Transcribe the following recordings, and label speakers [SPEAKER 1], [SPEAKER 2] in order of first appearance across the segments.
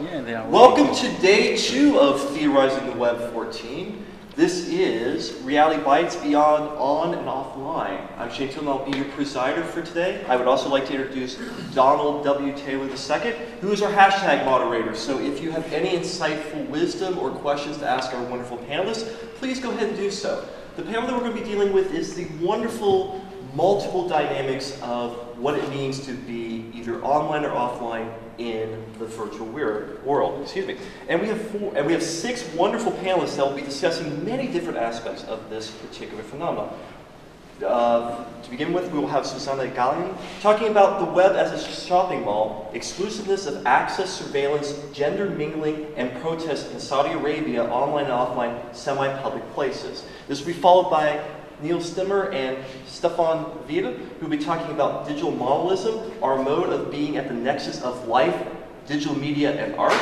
[SPEAKER 1] Yeah, they are.
[SPEAKER 2] Welcome to day 2 of Theorizing the Web 14. This is Reality Bytes Beyond On and Offline. I'm Tilton, I'll be your presider for today. I would also like to introduce Donald W. Taylor II, who is our hashtag moderator. So if you have any insightful wisdom or questions to ask our wonderful panelists, please go ahead and do so. The panel that we're going to be dealing with is the wonderful multiple dynamics of what it means to be either online or offline in the virtual world. Excuse me. And we have 6 wonderful panelists that will be discussing many different aspects of this particular phenomenon. To begin with, we will have Susana and Galan talking about the web as a shopping mall, exclusiveness of access, surveillance, gender mingling, and protests in Saudi Arabia, online and offline semi-public places. This will be followed by Neal Stimler and Stéphane Vial, who will be talking about digital monism, our mode of being at the nexus of life, digital media, and art.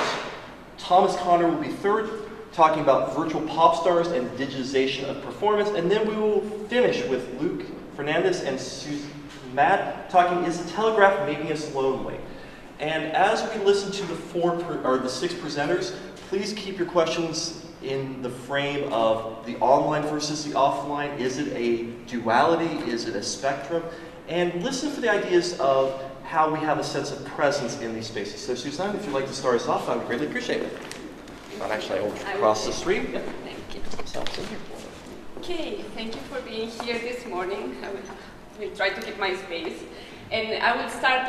[SPEAKER 2] Thomas Connor will be third, talking about virtual pop stars and digitization of performance. And then we will finish with Fernandez and Susana talking, is the Telegraph making us lonely? And as we listen to the 6 presenters, please keep your questions in the frame of the online versus the offline. Is it a duality? Is it a spectrum? And listen for the ideas of how we have a sense of presence in these spaces. So Susana, if you'd like to start us off, I would greatly appreciate it. Not actually, I will cross the stream. Yep.
[SPEAKER 3] Thank you.
[SPEAKER 2] Okay,
[SPEAKER 3] thank you for being here this morning. I will try to keep my space. And I will start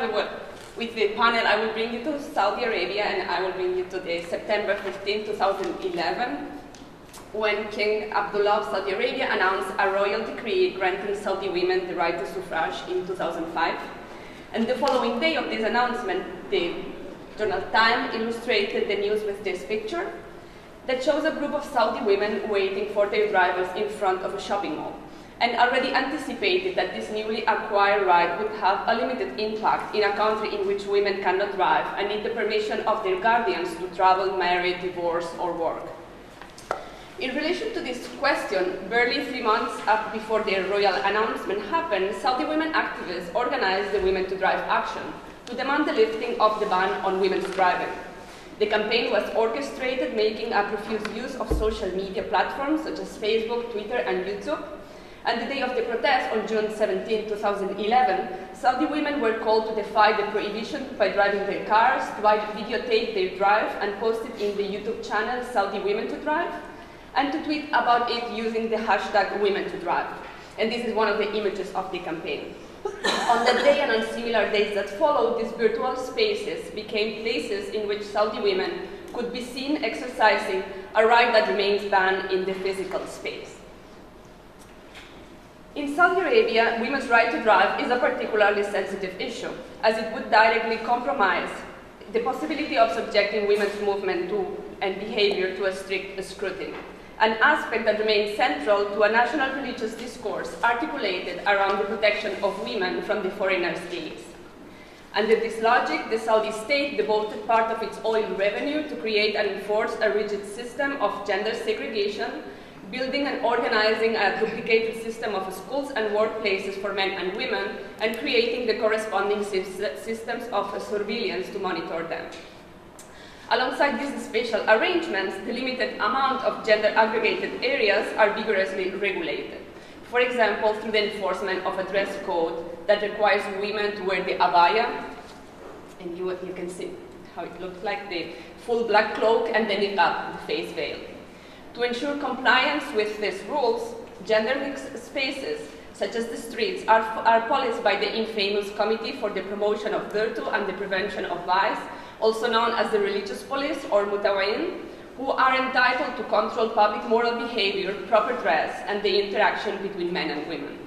[SPEAKER 3] with the panel. I will bring you to Saudi Arabia, and I will bring you to the September 15, 2011, when King Abdullah of Saudi Arabia announced a royal decree granting Saudi women the right to suffrage in 2005. And the following day of this announcement, the Journal Time illustrated the news with this picture that shows a group of Saudi women waiting for their drivers in front of a shopping mall, and already anticipated that this newly acquired right would have a limited impact in a country in which women cannot drive and need the permission of their guardians to travel, marry, divorce, or work. In relation to this question, barely 3 months before their royal announcement happened, Saudi women activists organized the Women to Drive action to demand the lifting of the ban on women's driving. The campaign was orchestrated, making a profuse use of social media platforms such as Facebook, Twitter, and YouTube. And the day of the protest, on June 17, 2011, Saudi women were called to defy the prohibition by driving their cars, to videotape their drive and post it in the YouTube channel Saudi Women to Drive, and to tweet about it using the hashtag Women to Drive. And this is one of the images of the campaign. On that day and on similar days that followed, these virtual spaces became places in which Saudi women could be seen exercising a right that remains banned in the physical space. In Saudi Arabia, women's right to drive is a particularly sensitive issue, as it would directly compromise the possibility of subjecting women's movement and behavior to a strict scrutiny, an aspect that remains central to a national religious discourse articulated around the protection of women from the foreigner's gaze. Under this logic, the Saudi state devoted part of its oil revenue to create and enforce a rigid system of gender segregation, building and organizing a duplicated system of schools and workplaces for men and women, and creating the corresponding systems of surveillance to monitor them. Alongside these special arrangements, the limited amount of gender-aggregated areas are vigorously regulated. For example, through the enforcement of a dress code that requires women to wear the abaya, and you can see how it looks like, the full black cloak and the niqab, the face veil. To ensure compliance with these rules, gender-mixed spaces, such as the streets, are policed by the infamous Committee for the Promotion of Virtue and the Prevention of Vice, also known as the religious police or mutawin, who are entitled to control public moral behavior, proper dress, and the interaction between men and women.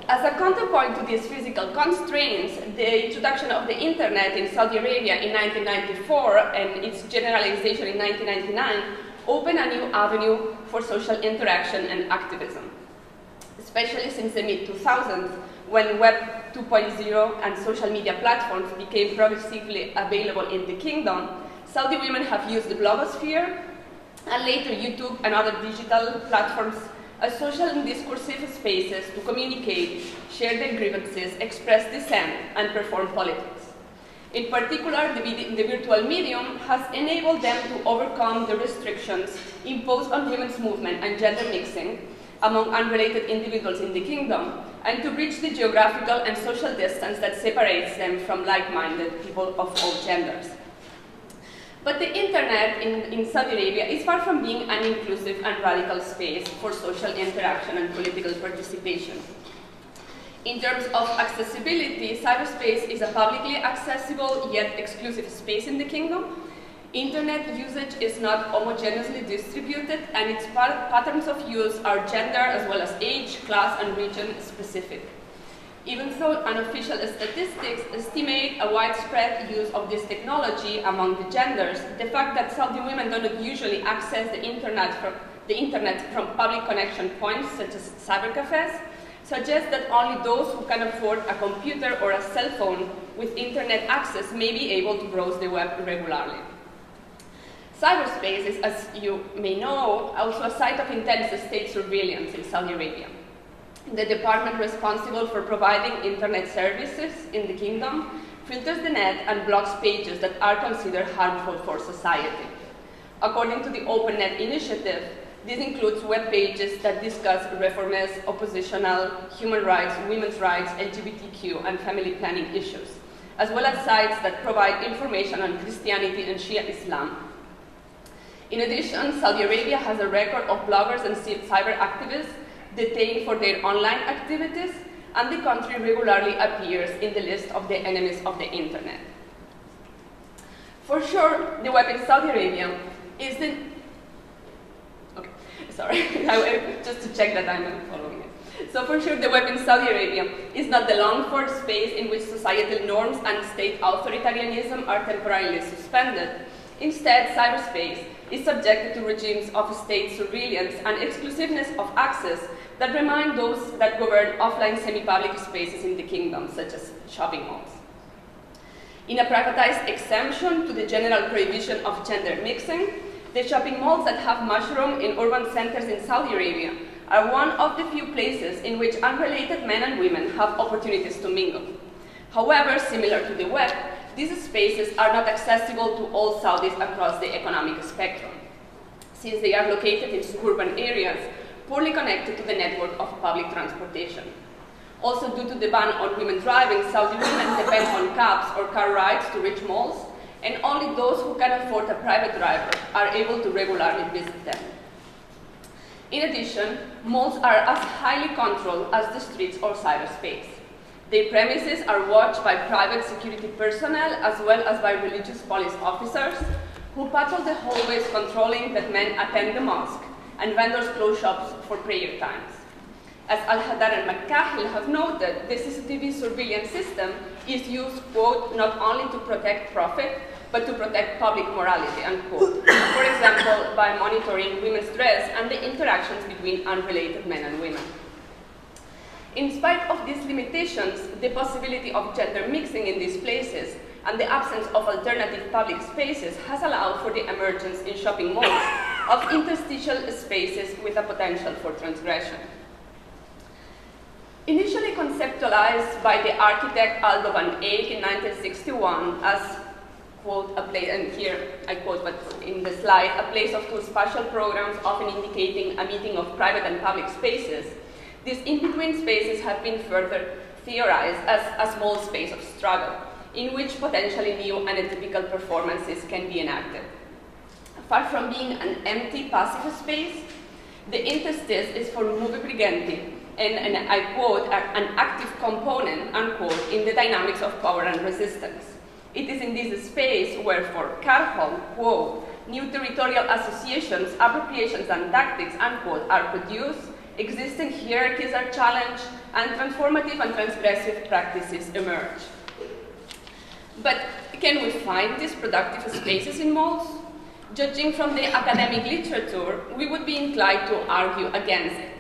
[SPEAKER 3] As a counterpoint to these physical constraints, the introduction of the internet in Saudi Arabia in 1994 and its generalization in 1999 opened a new avenue for social interaction and activism, especially since the mid-2000s, when Web 2.0 and social media platforms became progressively available in the kingdom. Saudi women have used the blogosphere and later YouTube and other digital platforms as social and discursive spaces to communicate, share their grievances, express dissent, and perform politics. In particular, the virtual medium has enabled them to overcome the restrictions imposed on women's movement and gender mixing among unrelated individuals in the kingdom, and to bridge the geographical and social distance that separates them from like-minded people of all genders. But the internet in Saudi Arabia is far from being an inclusive and radical space for social interaction and political participation. In terms of accessibility, cyberspace is a publicly accessible yet exclusive space in the kingdom. Internet usage is not homogeneously distributed, and its patterns of use are gender as well as age, class, and region specific. Even though unofficial statistics estimate a widespread use of this technology among the genders, the fact that Saudi women do not usually access the internet from public connection points such as cybercafes suggests that only those who can afford a computer or a cell phone with internet access may be able to browse the web regularly. Cyberspace is, as you may know, also a site of intense state surveillance in Saudi Arabia. The department responsible for providing internet services in the kingdom filters the net and blocks pages that are considered harmful for society. According to the OpenNet initiative, this includes web pages that discuss reformist, oppositional, human rights, women's rights, LGBTQ, and family planning issues, as well as sites that provide information on Christianity and Shia Islam. In addition, Saudi Arabia has a record of bloggers and cyber activists detained for their online activities, and the country regularly appears in the list of the enemies of the internet. For sure, the web in Saudi Arabia is the... Okay, sorry, just to check that I'm following it. So for sure, the web in Saudi Arabia is not the longed-for space in which societal norms and state authoritarianism are temporarily suspended. Instead, cyberspace is subjected to regimes of state surveillance and exclusiveness of access that remind those that govern offline semi-public spaces in the kingdom, such as shopping malls. In a privatized exemption to the general prohibition of gender mixing, the shopping malls that have mushroomed in urban centers in Saudi Arabia are one of the few places in which unrelated men and women have opportunities to mingle. However, similar to the web, these spaces are not accessible to all Saudis across the economic spectrum, since they are located in suburban areas poorly connected to the network of public transportation. Also, due to the ban on women driving, Saudi women depend on cabs or car rides to reach malls, and only those who can afford a private driver are able to regularly visit them. In addition, malls are as highly controlled as the streets or cyberspace. Their premises are watched by private security personnel as well as by religious police officers who patrol the hallways controlling that men attend the mosque and vendors close shops for prayer times. As Al-Hadar and McCahill have noted, the CCTV surveillance system is used, quote, not only to protect profit, but to protect public morality, unquote. For example, by monitoring women's dress and the interactions between unrelated men and women. In spite of these limitations, the possibility of gender mixing in these places and the absence of alternative public spaces has allowed for the emergence in shopping malls of interstitial spaces with a potential for transgression. Initially conceptualized by the architect Aldo van Eyck in 1961 as, quote, a place, and here I quote, but in the slide, a place of two spatial programs often indicating a meeting of private and public spaces, these in-between spaces have been further theorized as a small space of struggle, in which potentially new and atypical performances can be enacted. Far from being an empty, passive space, the interstice is for movi briganti, and I quote, an active component, unquote, in the dynamics of power and resistance. It is in this space where, for Carhol, quote, new territorial associations, appropriations, and tactics, unquote, are produced, existing hierarchies are challenged, and transformative and transgressive practices emerge. But can we find these productive spaces in malls? Judging from the academic literature, we would be inclined to argue against it.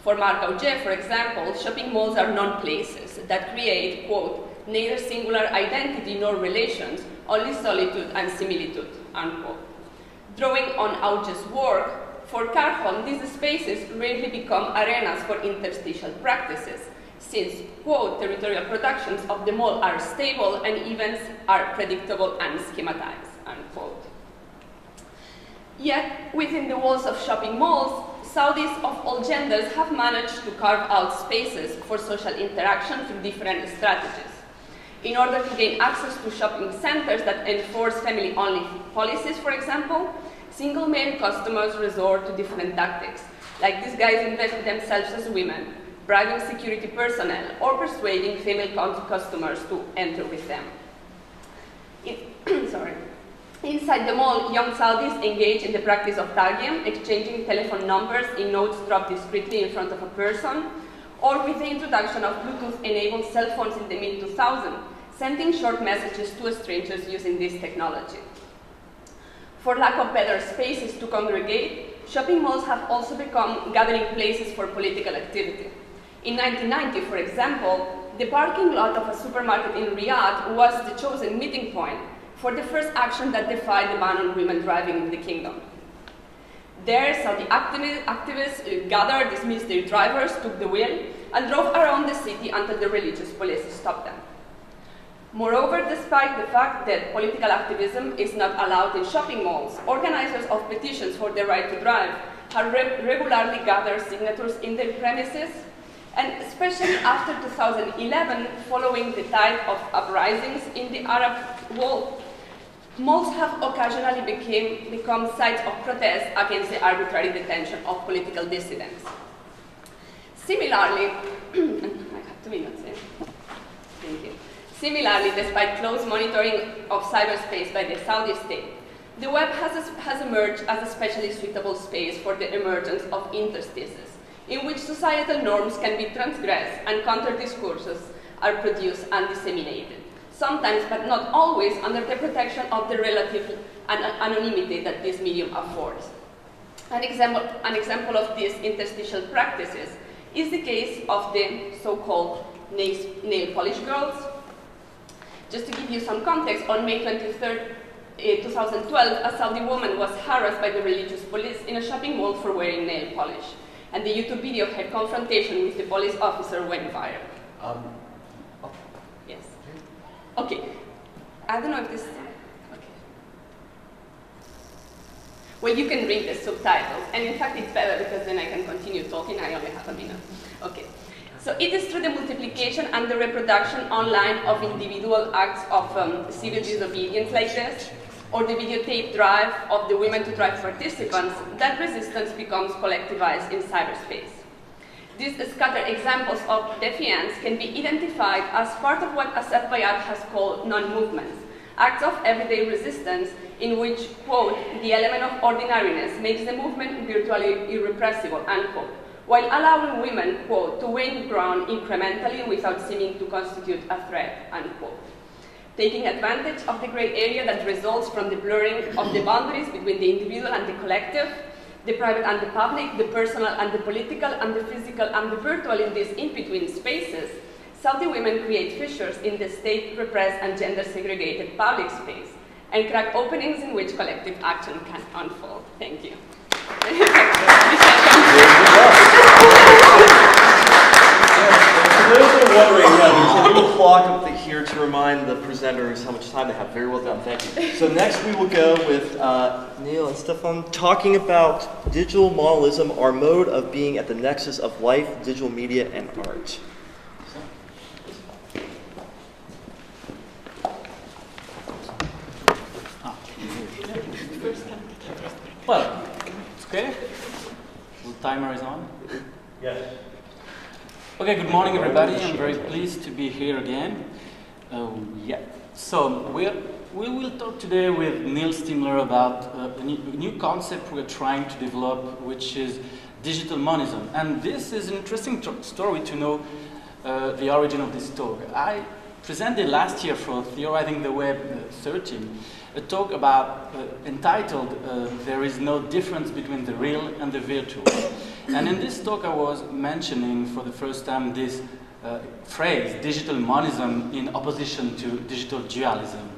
[SPEAKER 3] For Marc Auger, for example, shopping malls are non-places that create, quote, neither singular identity nor relations, only solitude and similitude, unquote. Drawing on Auger's work, for Carhon, these spaces rarely become arenas for interstitial practices, since, quote, territorial productions of the mall are stable and events are predictable and schematized, unquote. Yet, within the walls of shopping malls, Saudis of all genders have managed to carve out spaces for social interaction through different strategies. In order to gain access to shopping centers that enforce family-only policies, for example, single male customers resort to different tactics, like disguising themselves as women, bribing security personnel, or persuading female customers to enter with them. Inside the mall, young Saudis engage in the practice of tagging, exchanging telephone numbers in notes dropped discreetly in front of a person, or with the introduction of Bluetooth-enabled cell phones in the mid-2000s, sending short messages to strangers using this technology. For lack of better spaces to congregate, shopping malls have also become gathering places for political activity. In 1990, for example, the parking lot of a supermarket in Riyadh was the chosen meeting point for the first action that defied the ban on women driving in the kingdom. There, Saudi activists gathered, dismissed their drivers, took the wheel, and drove around the city until the religious police stopped them. Moreover, despite the fact that political activism is not allowed in shopping malls, organizers of petitions for the right to drive have regularly gathered signatures in their premises, and especially after 2011, following the tide of uprisings in the Arab world, malls have occasionally become sites of protest against the arbitrary detention of political dissidents. Similarly, I have 2 minutes here. Thank you. Similarly, despite close monitoring of cyberspace by the Saudi state, the web has emerged as a especially suitable space for the emergence of interstices, in which societal norms can be transgressed and counter-discourses are produced and disseminated, sometimes but not always under the protection of the relative anonymity that this medium affords. An example of these interstitial practices is the case of the so-called nail polish girls. Just to give you some context, on May 23rd, 2012, a Saudi woman was harassed by the religious police in a shopping mall for wearing nail polish. And the YouTube video of her confrontation with the police officer went viral. Yes. Okay. I don't know if this... Okay. Well, you can read the subtitles. And in fact, it's better because then I can continue talking. I only have a minute. Okay. So it is through the multiplication and the reproduction online of individual acts of civil disobedience like this, or the videotape drive of the Women to Drive participants, that resistance becomes collectivized in cyberspace. These scattered examples of defiance can be identified as part of what Asaf Bayat has called non-movements, acts of everyday resistance in which, quote, the element of ordinariness makes the movement virtually irrepressible, unquote, while allowing women, quote, to win ground incrementally without seeming to constitute a threat, unquote. Taking advantage of the gray area that results from the blurring of the boundaries between the individual and the collective, the private and the public, the personal and the political, and the physical and the virtual in these in-between spaces, Saudi women create fissures in the state-repressed and gender-segregated public space, and crack openings in which collective action can unfold. Thank you.
[SPEAKER 2] For those that are wondering, there's a little clock up here to remind the presenters how much time they have. Very well done, thank you. So next we will go with Neal and Stéphane talking about digital monism, our mode of being at the nexus of life, digital media, and art.
[SPEAKER 1] Well, it's okay. The timer is on.
[SPEAKER 2] Yes.
[SPEAKER 1] Okay, good morning, everybody. I'm very pleased to be here again. So we will talk today with Neal Stimler about a new concept we're trying to develop, which is digital monism. And this is an interesting story to know the origin of this talk. I presented last year for Theorizing the Web 13 a talk about entitled "There is no difference between the real and the virtual." And in this talk I was mentioning for the first time this phrase, digital monism, in opposition to digital dualism.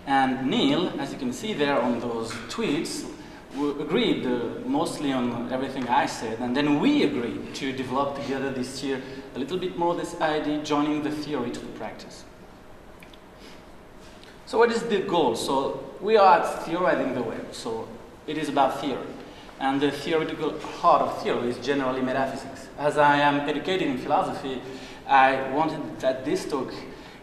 [SPEAKER 1] And Neal, as you can see there on those tweets, agreed mostly on everything I said, and then we agreed to develop together this year a little bit more this idea, joining the theory to the practice. So what is the goal? So we are theorizing the web, so it is about theory. And the theoretical heart of theory is generally metaphysics. As I am educated in philosophy, I wanted that this talk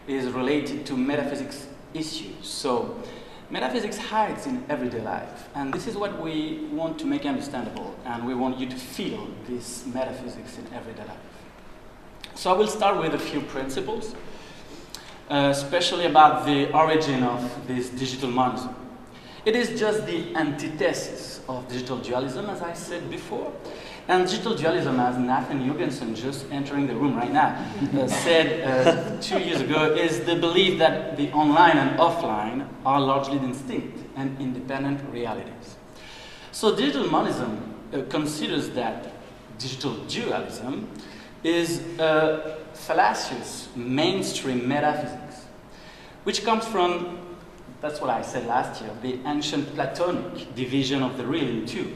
[SPEAKER 1] is related to metaphysics issues. So metaphysics hides in everyday life, and this is what we want to make understandable, and we want you to feel this metaphysics in everyday life. So I will start with a few principles, especially about the origin of this digital monism. It is just the antithesis of digital dualism, as I said before. And digital dualism, as Nathan Jorgensen, just entering the room right now, said 2 years ago, is the belief that the online and offline are largely distinct and independent realities. So digital monism considers that digital dualism is a fallacious mainstream metaphysics, which comes from, that's what I said last year, the ancient Platonic division of the real in two.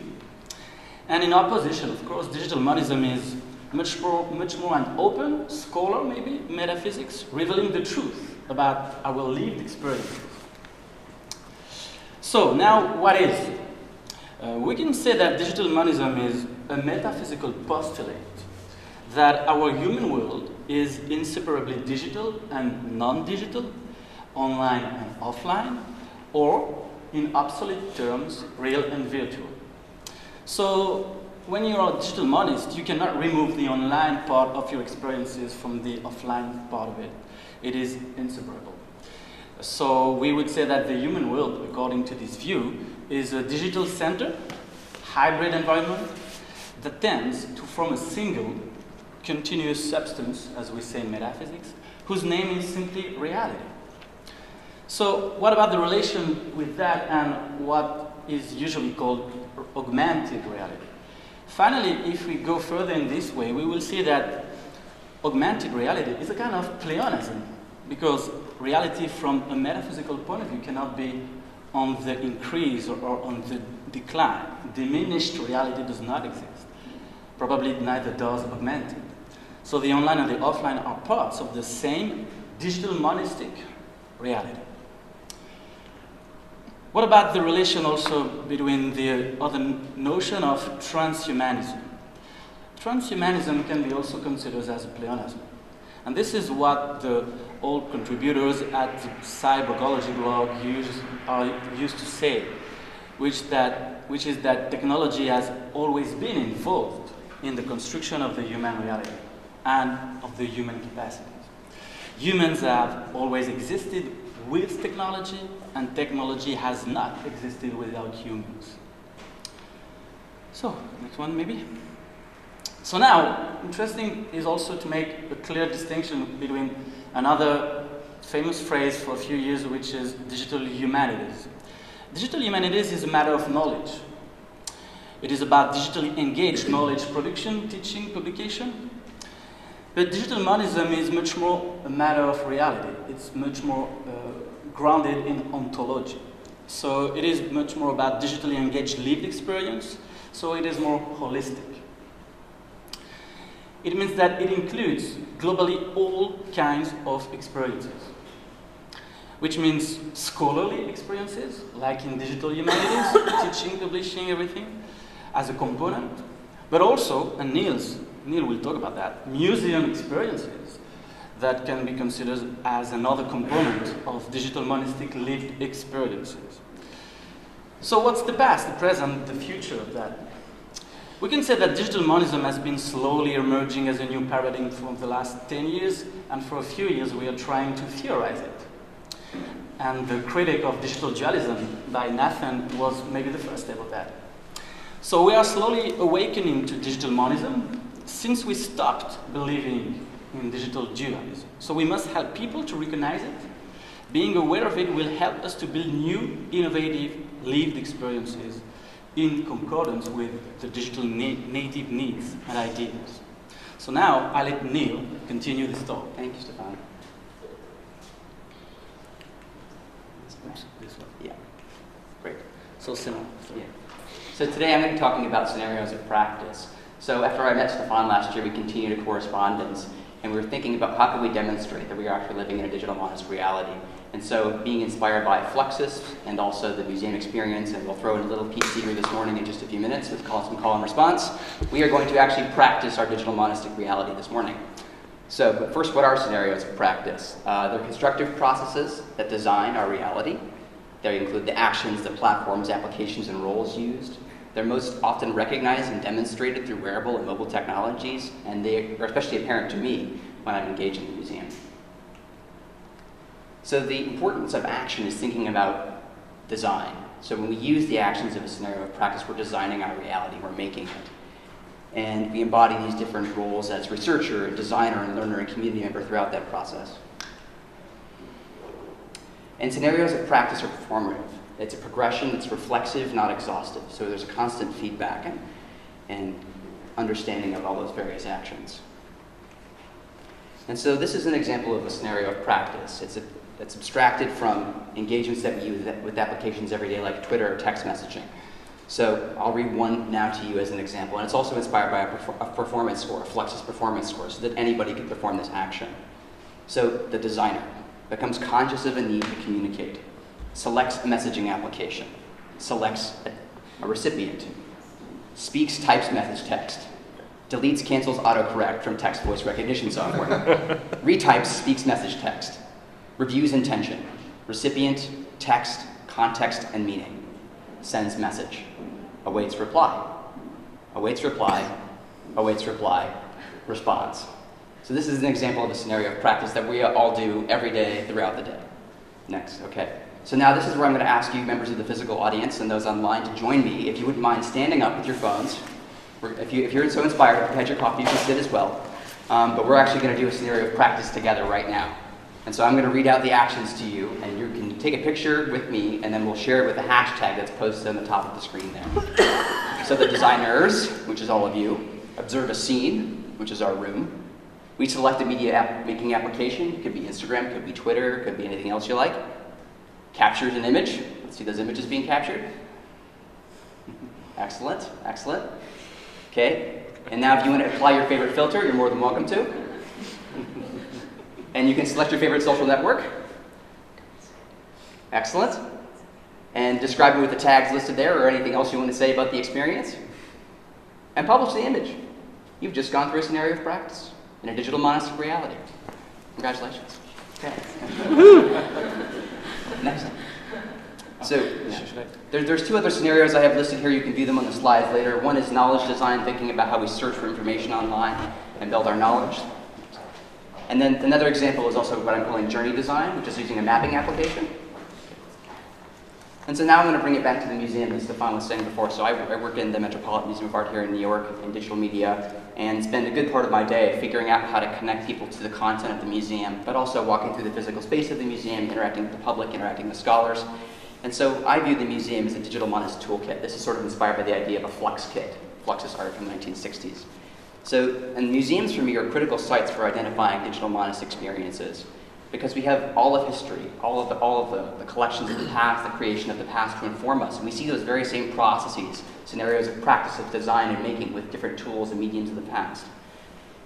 [SPEAKER 1] And in opposition, of course, digital monism is much more an open scholar, maybe, metaphysics, revealing the truth about our lived experiences. So now, what is it? We can say that digital monism is a metaphysical postulate that our human world is inseparably digital and non-digital, online and offline, or in obsolete terms, real and virtual. So when you're a digital monist, you cannot remove the online part of your experiences from the offline part of it. It is inseparable. So we would say that the human world, according to this view, is a digital center, hybrid environment that tends to form a single, continuous substance, as we say in metaphysics, whose name is simply reality. So what about the relation with that and what is usually called augmented reality? Finally, if we go further in this way, we will see that augmented reality is a kind of pleonasm, because reality from a metaphysical point of view cannot be on the increase or on the decline. Diminished reality does not exist. Probably neither does augmented. So the online and the offline are parts of the same digital monistic reality. What about the relation also between the other notion of transhumanism? Transhumanism can be also considered as a pleonasm. And this is what the old contributors at the Cybergology blog used to say, which is that technology has always been involved in the construction of the human reality and of the human capacities. Humans have always existed with technology, and technology has not existed without humans. So, next one maybe. So now, interesting is also to make a clear distinction between another famous phrase for a few years, which is digital humanities. Digital humanities is a matter of knowledge. It is about digitally engaged knowledge production, teaching, publication. But digital monism is much more a matter of reality. It's much more grounded in ontology. So it is much more about digitally engaged lived experience, so it is more holistic. It means that it includes globally all kinds of experiences, which means scholarly experiences, like in digital humanities, teaching, publishing, everything, as a component, but also, and Neal will talk about that, museum experiences that can be considered as another component of digital monistic lived experiences. So what's the past, the present, the future of that? We can say that digital monism has been slowly emerging as a new paradigm for the last 10 years, and for a few years we are trying to theorize it. And the critic of digital dualism by Nathan was maybe the first step of that. So we are slowly awakening to digital monism since we stopped believing in digital dualism. So we must help people to recognize it. Being aware of it will help us to build new, innovative, lived experiences in concordance with the digital native needs and ideas. So now I let Neal continue this talk.
[SPEAKER 4] Thank you, Stéphane.
[SPEAKER 1] Oops, this one.
[SPEAKER 4] Yeah.
[SPEAKER 1] Great. So similar.
[SPEAKER 4] Yeah. So today I'm going to be talking about scenarios of practice. So after I met Stéphane last year, we continued a correspondence, and we were thinking about how can we demonstrate that we are actually living in a digital monist reality. And so being inspired by Fluxus and also the museum experience, and we'll throw in a little piece here this morning in just a few minutes with some call and response, we are going to actually practice our digital monistic reality this morning. So, but first, what are scenarios of practice? They're constructive processes that design our reality. They include the actions, the platforms, applications, and roles used. They're most often recognized and demonstrated through wearable and mobile technologies, and they are especially apparent to me when I'm engaged in the museum. So the importance of action is thinking about design. So when we use the actions of a scenario of practice, we're designing our reality, we're making it. And we embody these different roles as researcher, designer, and learner, and community member throughout that process. And scenarios of practice are performative. It's a progression that's reflexive, not exhaustive. So there's a constant feedback and understanding of all those various actions. And so this is an example of a scenario of practice. It's abstracted from engagements that we use with applications every day, like Twitter or text messaging. So I'll read one now to you as an example, and it's also inspired by a performance score, a Fluxus performance score, so that anybody can perform this action. So the designer becomes conscious of a need to communicate, selects a messaging application, selects a recipient, speaks, types message text, deletes, cancels autocorrect from text voice recognition software, retypes, speaks message text, reviews intention, recipient, text, context, and meaning, sends message, awaits reply, awaits reply, awaits reply, responds. So this is an example of a scenario of practice that we all do every day throughout the day. Next, okay. So now this is where I'm going to ask you, members of the physical audience and those online, to join me. If you wouldn't mind standing up with your phones. If you're so inspired, if you had your coffee, you can sit as well. But we're actually going to do a scenario of practice together right now. And so I'm going to read out the actions to you, and you can take a picture with me, and then we'll share it with a hashtag that's posted on the top of the screen there. So the designers, which is all of you, observe a scene, which is our room. We select a media making application. It could be Instagram, it could be Twitter, it could be anything else you like. Captures an image. Let's see those images being captured. Excellent, excellent. Okay, and now if you want to apply your favorite filter, you're more than welcome to. And you can select your favorite social network. Excellent. And describe it with the tags listed there or anything else you want to say about the experience. And publish the image. You've just gone through a scenario of practice in a digital monastic reality. Congratulations. Okay. Next. So, yeah. There's two other scenarios I have listed here. You can view them on the slides later. One is knowledge design, thinking about how we search for information online and build our knowledge. And then another example is also what I'm calling journey design, which is using a mapping application. And so now I'm going to bring it back to the museum, as Stéphane was saying before. So I work in the Metropolitan Museum of Art here in New York in digital media, and spend a good part of my day figuring out how to connect people to the content of the museum, but also walking through the physical space of the museum, interacting with the public, interacting with scholars. And so I view the museum as a digital monist toolkit. This is sort of inspired by the idea of a Flux kit. Fluxus art from the 1960s. So, and museums for me are critical sites for identifying digital monist experiences, because we have all of history, all of the collections of the past, the creation of the past to inform us. And we see those very same processes, scenarios of practice of design and making with different tools and mediums of the past.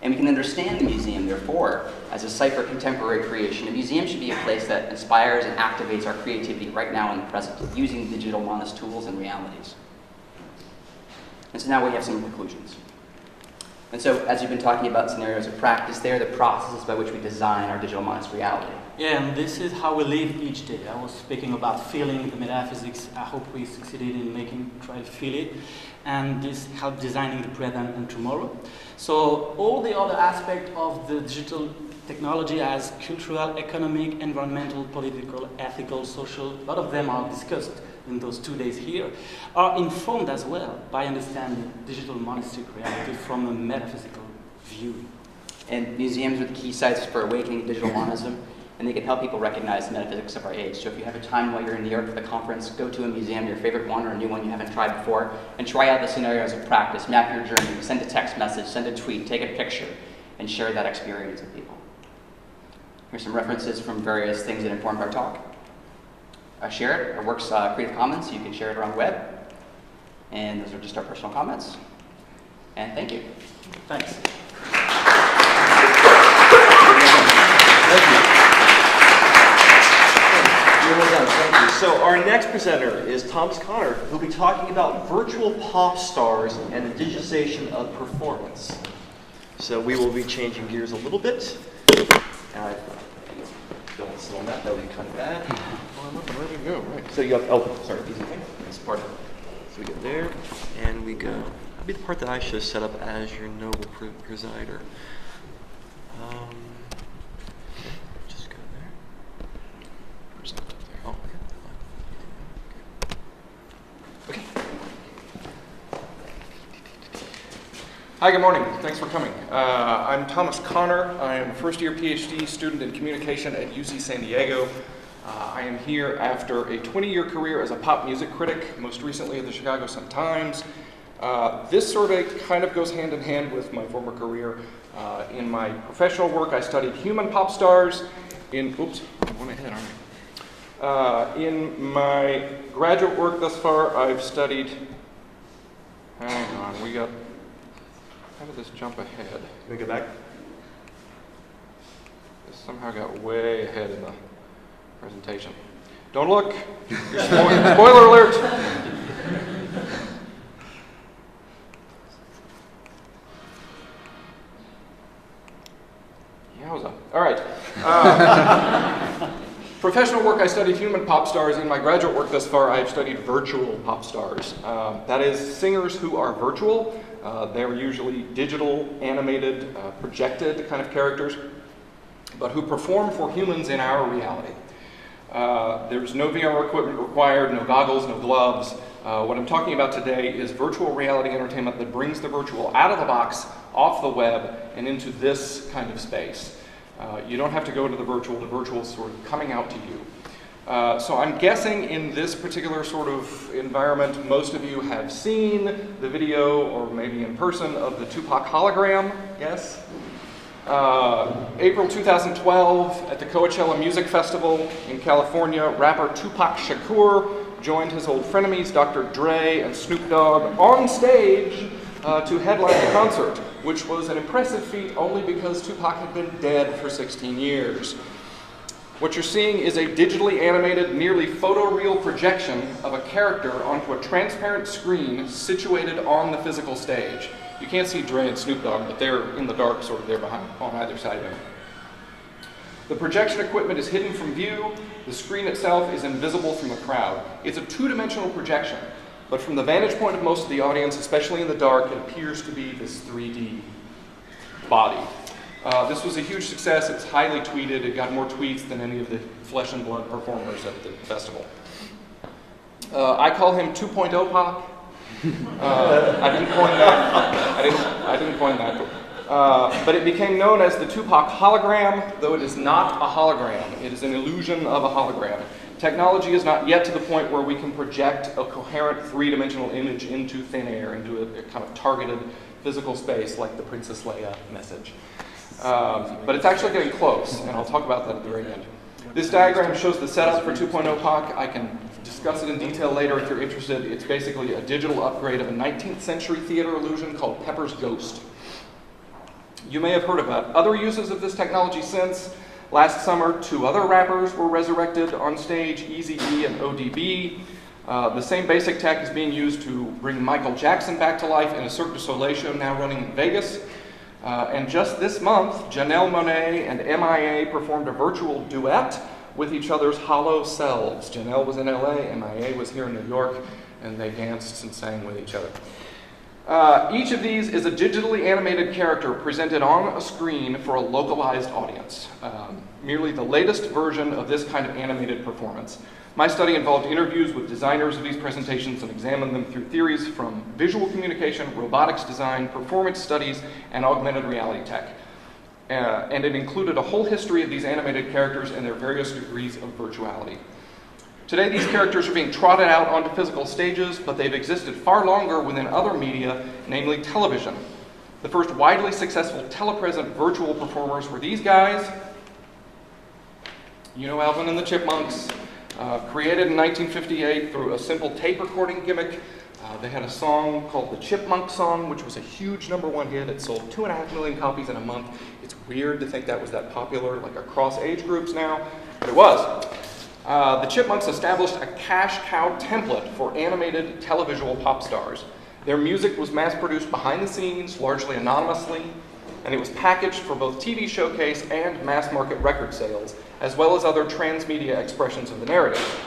[SPEAKER 4] And we can understand the museum, therefore, as a site for contemporary creation. A museum should be a place that inspires and activates our creativity right now in the present, using digital monist tools and realities. And so now we have some conclusions. And so, as you've been talking about scenarios of practice, they're the processes by which we design our digital monist reality.
[SPEAKER 1] Yeah, and this is how we live each day. I was speaking about feeling the metaphysics. I hope we succeeded in try to feel it. And this helps designing the present and tomorrow. So all the other aspects of the digital technology as cultural, economic, environmental, political, ethical, social, a lot of them are discussed in those 2 days here, are informed as well by understanding digital monastic reality from a metaphysical view.
[SPEAKER 4] And museums are the key sites for awakening digital monism, and they can help people recognize the metaphysics of our age. So if you have a time while you're in New York for the conference, go to a museum, your favorite one or a new one you haven't tried before, and try out the scenarios of practice, map your journey, send a text message, send a tweet, take a picture, and share that experience with people. Here's some references from various things that informed our talk. Share it. Our work's Creative Commons, so you can share it around the web. And those are just our personal comments. And thank you.
[SPEAKER 1] Thanks.
[SPEAKER 2] Thank you. You're well done. Thank you. So our next presenter is Thomas Connor, who'll be talking about virtual pop stars and the digitization of performance. So we will be changing gears a little bit. Don't sit on that, that would be kind of bad.
[SPEAKER 5] Where do we go? Right.
[SPEAKER 2] So you have, oh, sorry, easy thing. This part. So we get there, and we go. That'll be the part that I should have set up as your noble presider. Okay, just go there.
[SPEAKER 5] Where's that up there?
[SPEAKER 2] Oh, okay. Okay.
[SPEAKER 5] Hi, good morning. Thanks for coming. I'm Thomas Connor. I am a first-year PhD student in communication at UC San Diego. I am here after a 20-year career as a pop music critic, most recently at the Chicago Sun-Times. This survey kind of goes hand in hand with my former career. In my professional work, I studied human pop stars. Oops, I'm going ahead, aren't I? In my graduate work thus far, I've studied. Hang on, how did this jump ahead?
[SPEAKER 2] Can we go back?
[SPEAKER 5] This somehow got way ahead in the presentation. Don't look. Spoiler alert. Yowza. All right. Professional work, I studied human pop stars. In my graduate work thus far, I've studied virtual pop stars. That is, singers who are virtual. They're usually digital, animated, projected kind of characters, but who perform for humans in our reality. There's no VR equipment required, no goggles, no gloves. What I'm talking about today is virtual reality entertainment that brings the virtual out of the box, off the web, and into this kind of space. You don't have to go to the virtual is sort of coming out to you. So I'm guessing in this particular sort of environment, most of you have seen the video, or maybe in person, of the Tupac hologram, yes? April 2012, at the Coachella Music Festival in California, rapper Tupac Shakur joined his old frenemies, Dr. Dre and Snoop Dogg, on stage to headline the concert, which was an impressive feat only because Tupac had been dead for 16 years. What you're seeing is a digitally animated, nearly photoreal projection of a character onto a transparent screen situated on the physical stage. You can't see Dre and Snoop Dogg, but they're in the dark, sort of there behind, on either side of him. The projection equipment is hidden from view. The screen itself is invisible from the crowd. It's a two-dimensional projection, but from the vantage point of most of the audience, especially in the dark, it appears to be this 3D body. This was a huge success. It's highly tweeted. It got more tweets than any of the flesh and blood performers at the festival. I call him 2.0 Pac. I didn't coin that. I didn't coin that. But it became known as the Tupac hologram, though it is not a hologram. It is an illusion of a hologram. Technology is not yet to the point where we can project a coherent three-dimensional image into thin air, into a kind of targeted physical space like the Princess Leia message. But it's actually getting close, and I'll talk about that at the very end. This diagram shows the setup for 2.0 Pac. I can discuss it in detail later if you're interested. It's basically a digital upgrade of a 19th century theater illusion called Pepper's Ghost. You may have heard about other uses of this technology since. Last summer, 2 other rappers were resurrected on stage, Eazy-E and ODB. The same basic tech is being used to bring Michael Jackson back to life in a Cirque du Soleil show now running in Vegas. And just this month, Janelle Monáe and MIA performed a virtual duet with each other's hollow selves. Janelle was in LA, MIA was here in New York, and they danced and sang with each other. Each of these is a digitally animated character presented on a screen for a localized audience. Merely the latest version of this kind of animated performance. My study involved interviews with designers of these presentations and examined them through theories from visual communication, robotics design, performance studies, and augmented reality tech. And it included a whole history of these animated characters and their various degrees of virtuality. Today, these characters are being trotted out onto physical stages, but they've existed far longer within other media, namely television. The first widely successful telepresent virtual performers were these guys. You know Alvin and the Chipmunks. Created in 1958 through a simple tape recording gimmick. They had a song called the Chipmunk Song, which was a huge #1 hit. It sold 2.5 million copies in a month. It's weird to think that was that popular, like across age groups now, but it was. The Chipmunks established a cash cow template for animated televisual pop stars. Their music was mass-produced behind the scenes, largely anonymously, and it was packaged for both TV showcase and mass-market record sales, as well as other transmedia expressions of the narrative.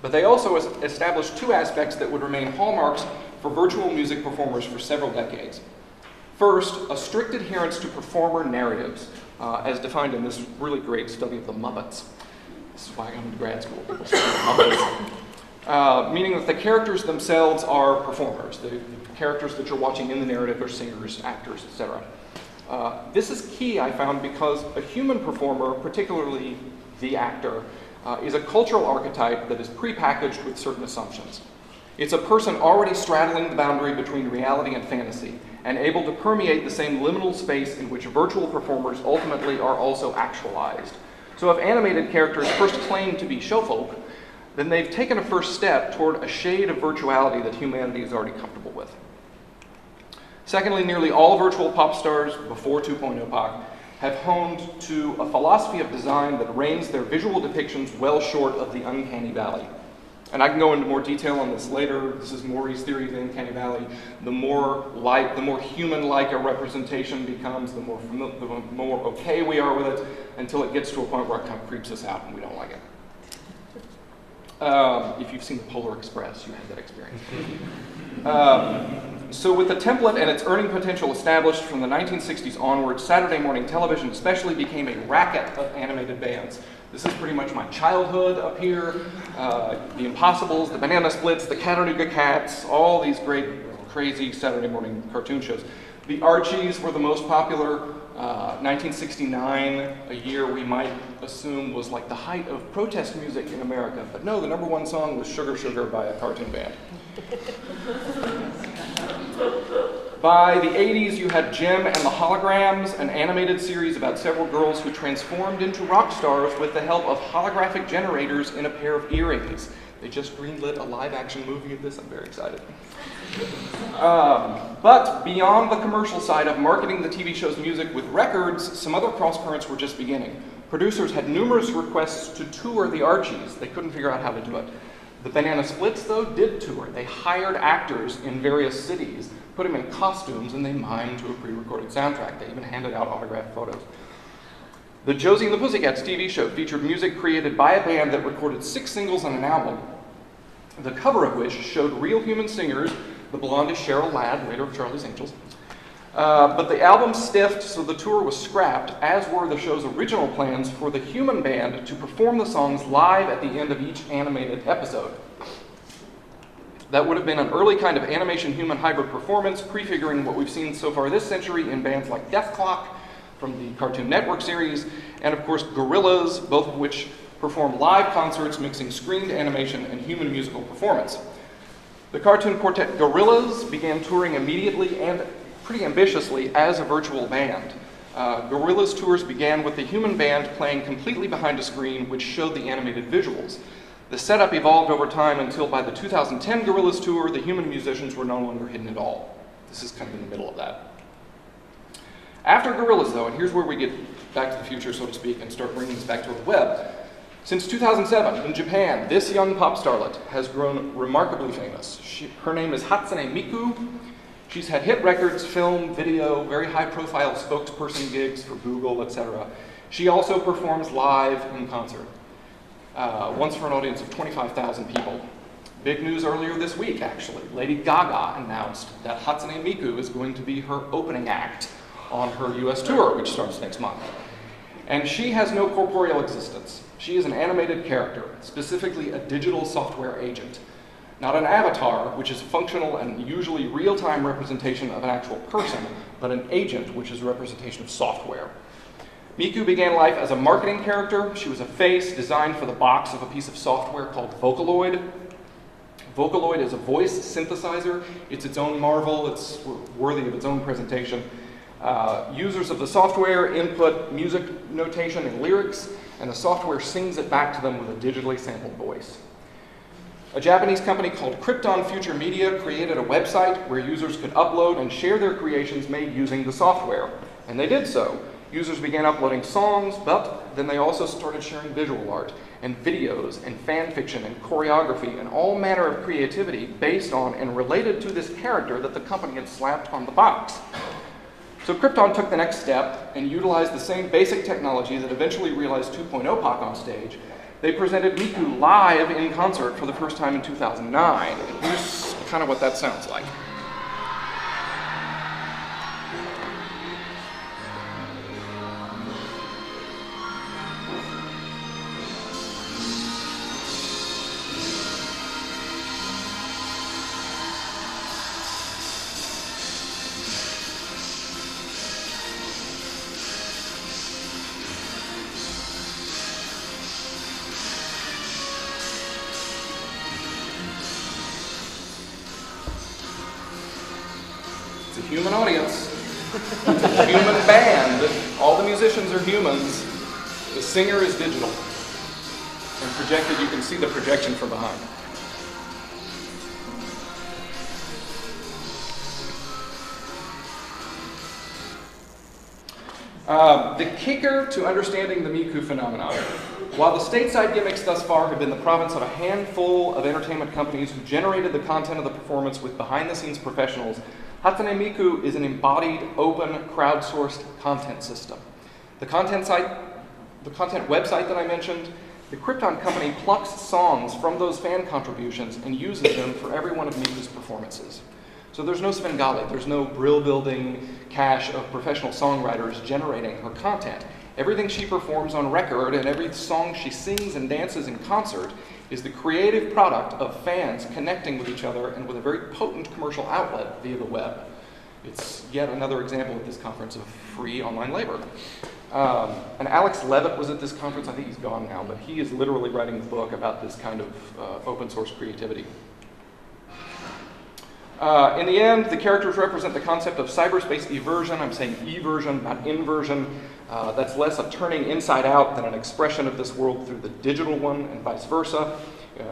[SPEAKER 5] But they also established two aspects that would remain hallmarks for virtual music performers for several decades. First, a strict adherence to performer narratives, as defined in this really great study of the Muppets. This is why I went to grad school, people study Muppets. Meaning that the characters themselves are performers. The characters that you're watching in the narrative are singers, actors, etc. This is key, I found, because a human performer, particularly the actor, is a cultural archetype that is prepackaged with certain assumptions. It's a person already straddling the boundary between reality and fantasy, and able to permeate the same liminal space in which virtual performers ultimately are also actualized. So if animated characters first claim to be showfolk, then they've taken a first step toward a shade of virtuality that humanity is already comfortable with. Secondly, nearly all virtual pop stars before 2.0 POC have honed to a philosophy of design that reins their visual depictions well short of the uncanny valley. And I can go into more detail on this later. This is Maury's theory of the uncanny valley. The more human-like a representation becomes, the more okay we are with it, until it gets to a point where it kind of creeps us out and we don't like it. If you've seen the Polar Express, you had that experience. So with the template and its earning potential established from the 1960s onward, Saturday morning television especially became a racket of animated bands. This is pretty much my childhood up here. The Impossibles, the Banana Splits, the Chattanooga Cats, all these great, crazy Saturday morning cartoon shows. The Archies were the most popular. 1969, a year we might assume was like the height of protest music in America. But no, the #1 song was Sugar Sugar by a cartoon band. By the 80s, you had Jim and the Holograms, an animated series about several girls who transformed into rock stars with the help of holographic generators in a pair of earrings. They just greenlit a live-action movie of this. I'm very excited. But beyond the commercial side of marketing the TV show's music with records, some other cross-currents were just beginning. Producers had numerous requests to tour the Archies. They couldn't figure out how to do it. The Banana Splits, though, did tour. They hired actors in various cities, put them in costumes, and they mimed to a pre-recorded soundtrack. They even handed out autographed photos. The Josie and the Pussycats TV show featured music created by a band that recorded 6 singles on an album, the cover of which showed real human singers, the blondish Cheryl Ladd, later of Charlie's Angels. But the album stiffed, so the tour was scrapped, as were the show's original plans for the human band to perform the songs live at the end of each animated episode. That would have been an early kind of animation-human hybrid performance, prefiguring what we've seen so far this century in bands like Death Clock from the Cartoon Network series, and of course Gorillaz, both of which perform live concerts mixing screened animation and human musical performance. The cartoon quartet Gorillaz began touring immediately and pretty ambitiously as a virtual band. Gorillaz tours began with the human band playing completely behind a screen which showed the animated visuals. The setup evolved over time until by the 2010 Gorillaz tour, the human musicians were no longer hidden at all. This is kind of in the middle of that. After Gorillaz, though, and here's where we get back to the future, so to speak, and start bringing this back to the web. Since 2007, in Japan, this young pop starlet has grown remarkably famous. Her name is Hatsune Miku. She's had hit records, film, video, very high-profile spokesperson gigs for Google, etc. She also performs live in concert, once for an audience of 25,000 people. Big news earlier this week, actually. Lady Gaga announced that Hatsune Miku is going to be her opening act on her US tour, which starts next month. And she has no corporeal existence. She is an animated character, specifically a digital software agent. Not an avatar, which is a functional and usually real-time representation of an actual person, but an agent, which is a representation of software. Miku began life as a marketing character. She was a face designed for the box of a piece of software called Vocaloid. Vocaloid is a voice synthesizer. It's its own marvel. It's worthy of its own presentation. Users of the software input music notation and lyrics, and the software sings it back to them with a digitally sampled voice. A Japanese company called Krypton Future Media created a website where users could upload and share their creations made using the software. And they did so. Users began uploading songs, but then they also started sharing visual art and videos and fan fiction and choreography and all manner of creativity based on and related to this character that the company had slapped on the box. So Krypton took the next step and utilized the same basic technology that eventually realized 2.0 POC on stage. They presented Miku live in concert for the first time in 2009. And here's kind of what that sounds like. Human audience. It's a human band. All the musicians are humans. The singer is digital. And projected, you can see the projection from behind. The kicker to understanding the Miku phenomenon. While the stateside gimmicks thus far have been the province of a handful of entertainment companies who generated the content of the performance with behind-the-scenes professionals, Hatsune Miku is an embodied, open, crowdsourced content system. The content website that I mentioned, the Krypton company plucks songs from those fan contributions and uses them for every one of Miku's performances. So there's no Svengali, there's no brill-building cache of professional songwriters generating her content. Everything she performs on record and every song she sings and dances in concert is the creative product of fans connecting with each other and with a very potent commercial outlet via the web. It's yet another example at this conference of free online labor. And Alex Levitt was at this conference. I think he's gone now, but he is literally writing a book about this kind of open source creativity. In the end, the characters represent the concept of cyberspace eversion. I'm saying eversion, not inversion. That's less a turning inside out than an expression of this world through the digital one and vice versa.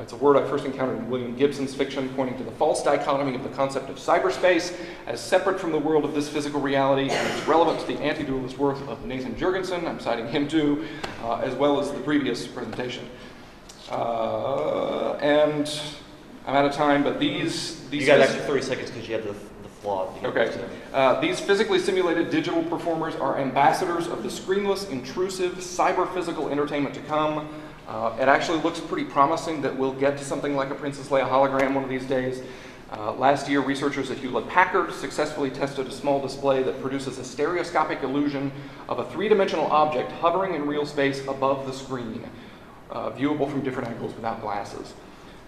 [SPEAKER 5] It's a word I first encountered in William Gibson's fiction, pointing to the false dichotomy of the concept of cyberspace as separate from the world of this physical reality, and it's relevant to the anti-dualist work of Nathan Jurgensen. I'm citing him too, as well as the previous presentation. And I'm out of time, but these
[SPEAKER 2] you got an extra 30 seconds because you had the flaw.
[SPEAKER 5] Okay. These physically simulated digital performers are ambassadors of the screenless, intrusive, cyber-physical entertainment to come. It actually looks pretty promising that we'll get to something like a Princess Leia hologram one of these days. Last year, researchers at Hewlett-Packard successfully tested a small display that produces a stereoscopic illusion of a three-dimensional object hovering in real space above the screen, viewable from different angles without glasses.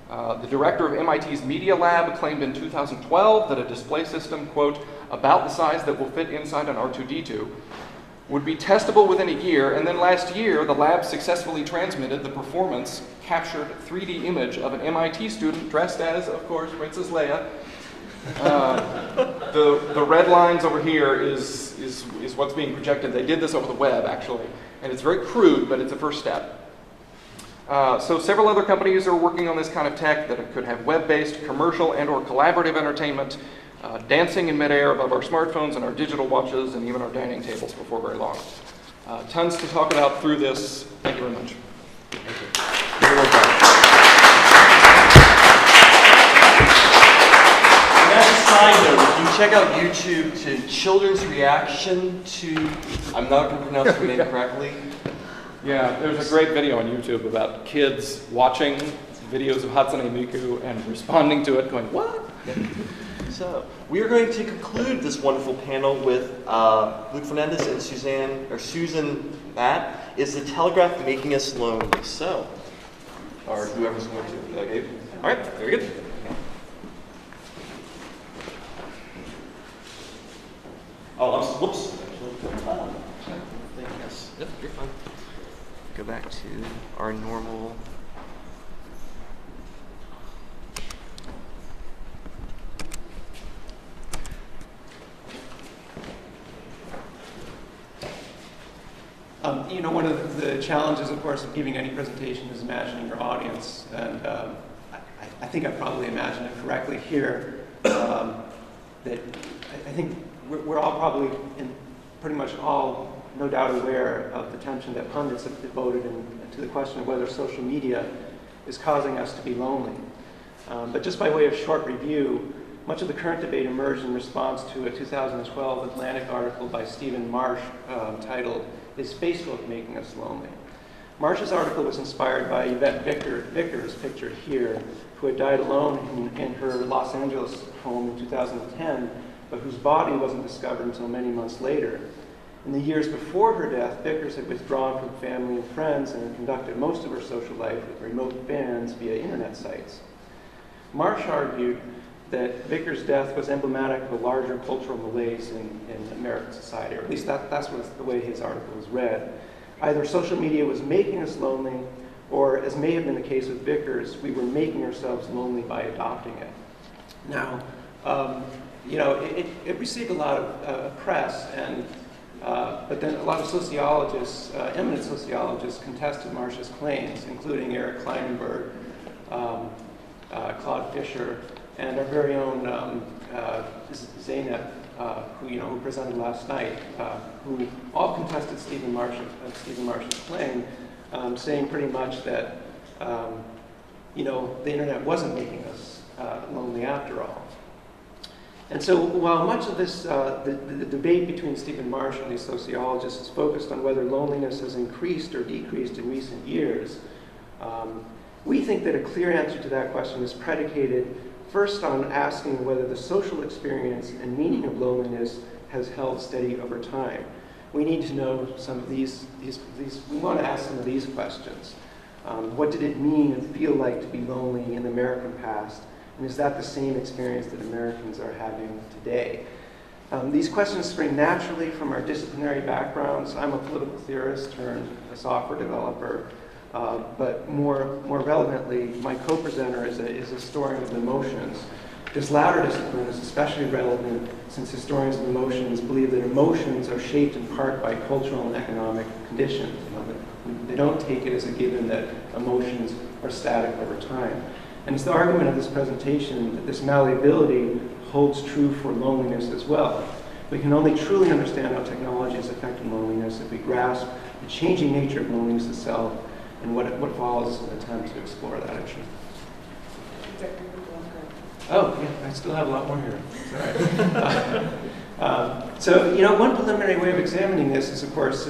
[SPEAKER 5] The director of MIT's Media Lab claimed in 2012 that a display system, quote, about the size that will fit inside an R2-D2, would be testable within a year, and then last year the lab successfully transmitted the performance captured 3D image of an MIT student dressed as, of course, Princess Leia. The red lines over here is what's being projected. They did this over the web, actually, and it's very crude, but it's a first step. So several other companies are working on this kind of tech that could have web-based, commercial, and or collaborative entertainment, dancing in midair above our smartphones and our digital watches and even our dining tables before very long. Tons to talk about through this. Thank you very much.
[SPEAKER 2] Thank you. You're welcome. As a side note, if you check out YouTube to children's reaction to, I'm not going to pronounce her name correctly.
[SPEAKER 5] Yeah, there's a great video on YouTube about kids watching videos of Hatsune Miku and responding to it, going, what?
[SPEAKER 2] So, we are going to conclude this wonderful panel with Luke Fernandez and Susan Matt. Is the Telegraph making us lonely? So, or whoever's going to. Okay. All right, very good. Oh, whoops. Yes. Yep, you're fine. Go back to our normal.
[SPEAKER 6] One of the challenges, of course, of giving any presentation is imagining your audience. And I I think I probably imagined it correctly here, that I think we're all probably, pretty much all, no doubt aware of the attention that pundits have devoted to the question of whether social media is causing us to be lonely. But just by way of short review, much of the current debate emerged in response to a 2012 Atlantic article by Stephen Marsh titled, "Is Facebook Making Us Lonely?" Marsh's article was inspired by Yvette Vickers, pictured here, who had died alone in her Los Angeles home in 2010, but whose body wasn't discovered until many months later. In the years before her death, Vickers had withdrawn from family and friends and had conducted most of her social life with remote bands via internet sites. Marsh argued that Vickers' death was emblematic of a larger cultural malaise in American society, or at least that's the way his article was read. Either social media was making us lonely, or, as may have been the case with Vickers, we were making ourselves lonely by adopting it. Now, it received a lot of press, but then a lot of sociologists, eminent sociologists, contested Marsh's claims, including Eric Kleinenberg, Claude Fisher, and our very own Zeynep, who presented last night, who all contested Stephen Marsh's claim, saying pretty much that the internet wasn't making us lonely after all. And so while much of this, the debate between Stephen Marsh and these sociologists is focused on whether loneliness has increased or decreased in recent years, we think that a clear answer to that question is predicated first on asking whether the social experience and meaning of loneliness has held steady over time. We need to know some of these we want to ask some of these questions. What did it mean and feel like to be lonely in the American past? And is that the same experience that Americans are having today? These questions spring naturally from our disciplinary backgrounds. I'm a political theorist turned a software developer, but more relevantly, my co-presenter is a historian of emotions. This latter discipline is especially relevant since historians of emotions believe that emotions are shaped in part by cultural and economic conditions. They don't take it as a given that emotions are static over time. And it's the argument of this presentation that this malleability holds true for loneliness as well. We can only truly understand how technology is affecting loneliness if we grasp the changing nature of loneliness itself and what follows an attempt to explore that issue. Oh, yeah, I still have a lot more here. It's all right. One preliminary way of examining this is, of course,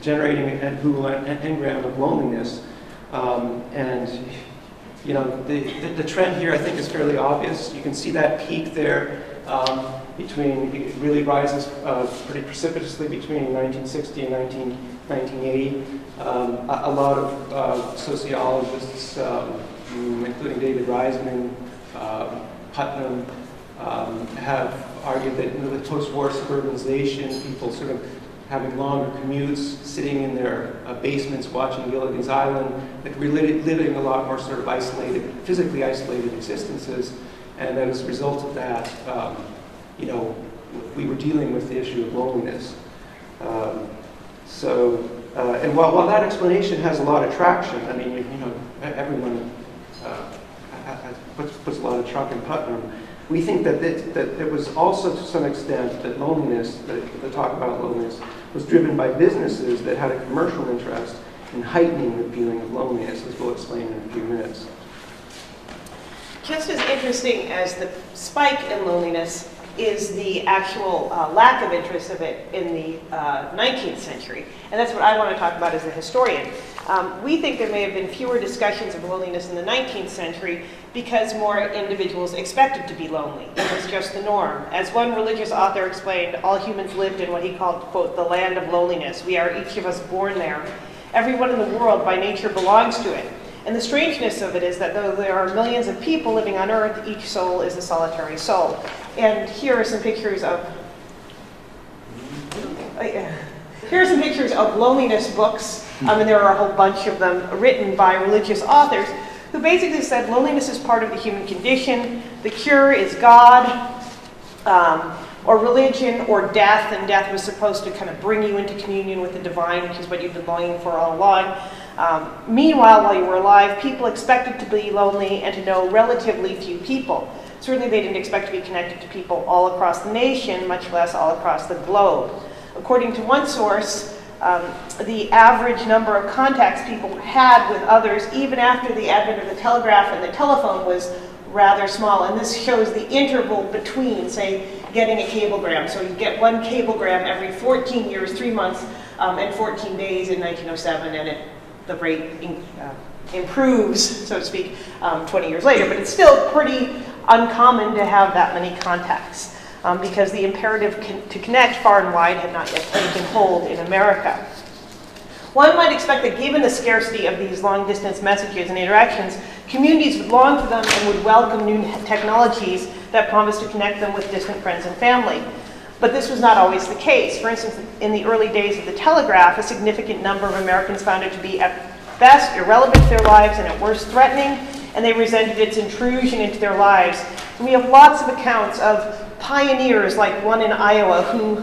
[SPEAKER 6] generating a Google engram of loneliness. The trend here, I think, is fairly obvious. You can see that peak there it really rises pretty precipitously between 1960 and 1980. A lot of sociologists, including David Reisman, Putnam, have argued that the post-war suburbanization, people sort of having longer commutes, sitting in their basements watching Gilligan's Island, like living a lot more sort of physically isolated existences. And as a result of that, we were dealing with the issue of loneliness. And while that explanation has a lot of traction, I mean, everyone puts a lot of truck in Putnam. We think that it was also, to some extent, that loneliness, the talk about loneliness, was driven by businesses that had a commercial interest in heightening the feeling of loneliness, as we'll explain in a few minutes.
[SPEAKER 7] Just as interesting as the spike in loneliness is the actual lack of interest of it in the 19th century. And that's what I want to talk about as a historian. We think there may have been fewer discussions of loneliness in the 19th century because more individuals expected to be lonely. It was just the norm. As one religious author explained, all humans lived in what he called, quote, the land of loneliness. We are each of us born there. Everyone in the world by nature belongs to it. And the strangeness of it is that though there are millions of people living on Earth, each soul is a solitary soul. And here are some pictures of loneliness books, and there are a whole bunch of them written by religious authors who basically said loneliness is part of the human condition, the cure is God, or religion, or death, and death was supposed to kind of bring you into communion with the divine, which is what you've been longing for all along. Meanwhile, while you were alive, people expected to be lonely and to know relatively few people. Certainly they didn't expect to be connected to people all across the nation, much less all across the globe. According to one source, the average number of contacts people had with others, even after the advent of the telegraph and the telephone, was rather small. And this shows the interval between, say, getting a cablegram. So you get one cablegram every 14 years, 3 months, and 14 days in 1907, and the rate improves, so to speak, 20 years later. But it's still pretty uncommon to have that many contacts. Because the imperative to connect far and wide had not yet taken hold in America. One might expect that given the scarcity of these long-distance messages and interactions, communities would long for them and would welcome new technologies that promise to connect them with distant friends and family. But this was not always the case. For instance, in the early days of the telegraph, a significant number of Americans found it to be at best irrelevant to their lives and at worst threatening, and they resented its intrusion into their lives. And we have lots of accounts of pioneers, like one in Iowa, who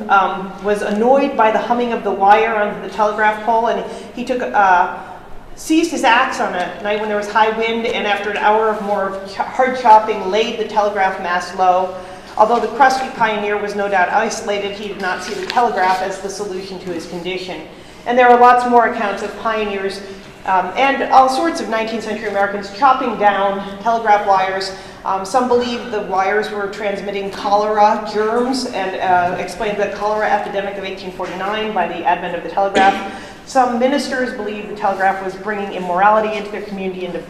[SPEAKER 7] was annoyed by the humming of the wire on the telegraph pole, and he seized his axe on a night when there was high wind, and after an hour or more of hard chopping, laid the telegraph mast low. Although the crusty pioneer was no doubt isolated, he did not see the telegraph as the solution to his condition. And there are lots more accounts of pioneers and all sorts of 19th century Americans chopping down telegraph wires. Some believe the wires were transmitting cholera germs and explained the cholera epidemic of 1849 by the advent of the telegraph. Some ministers believed the telegraph was bringing immorality into their community and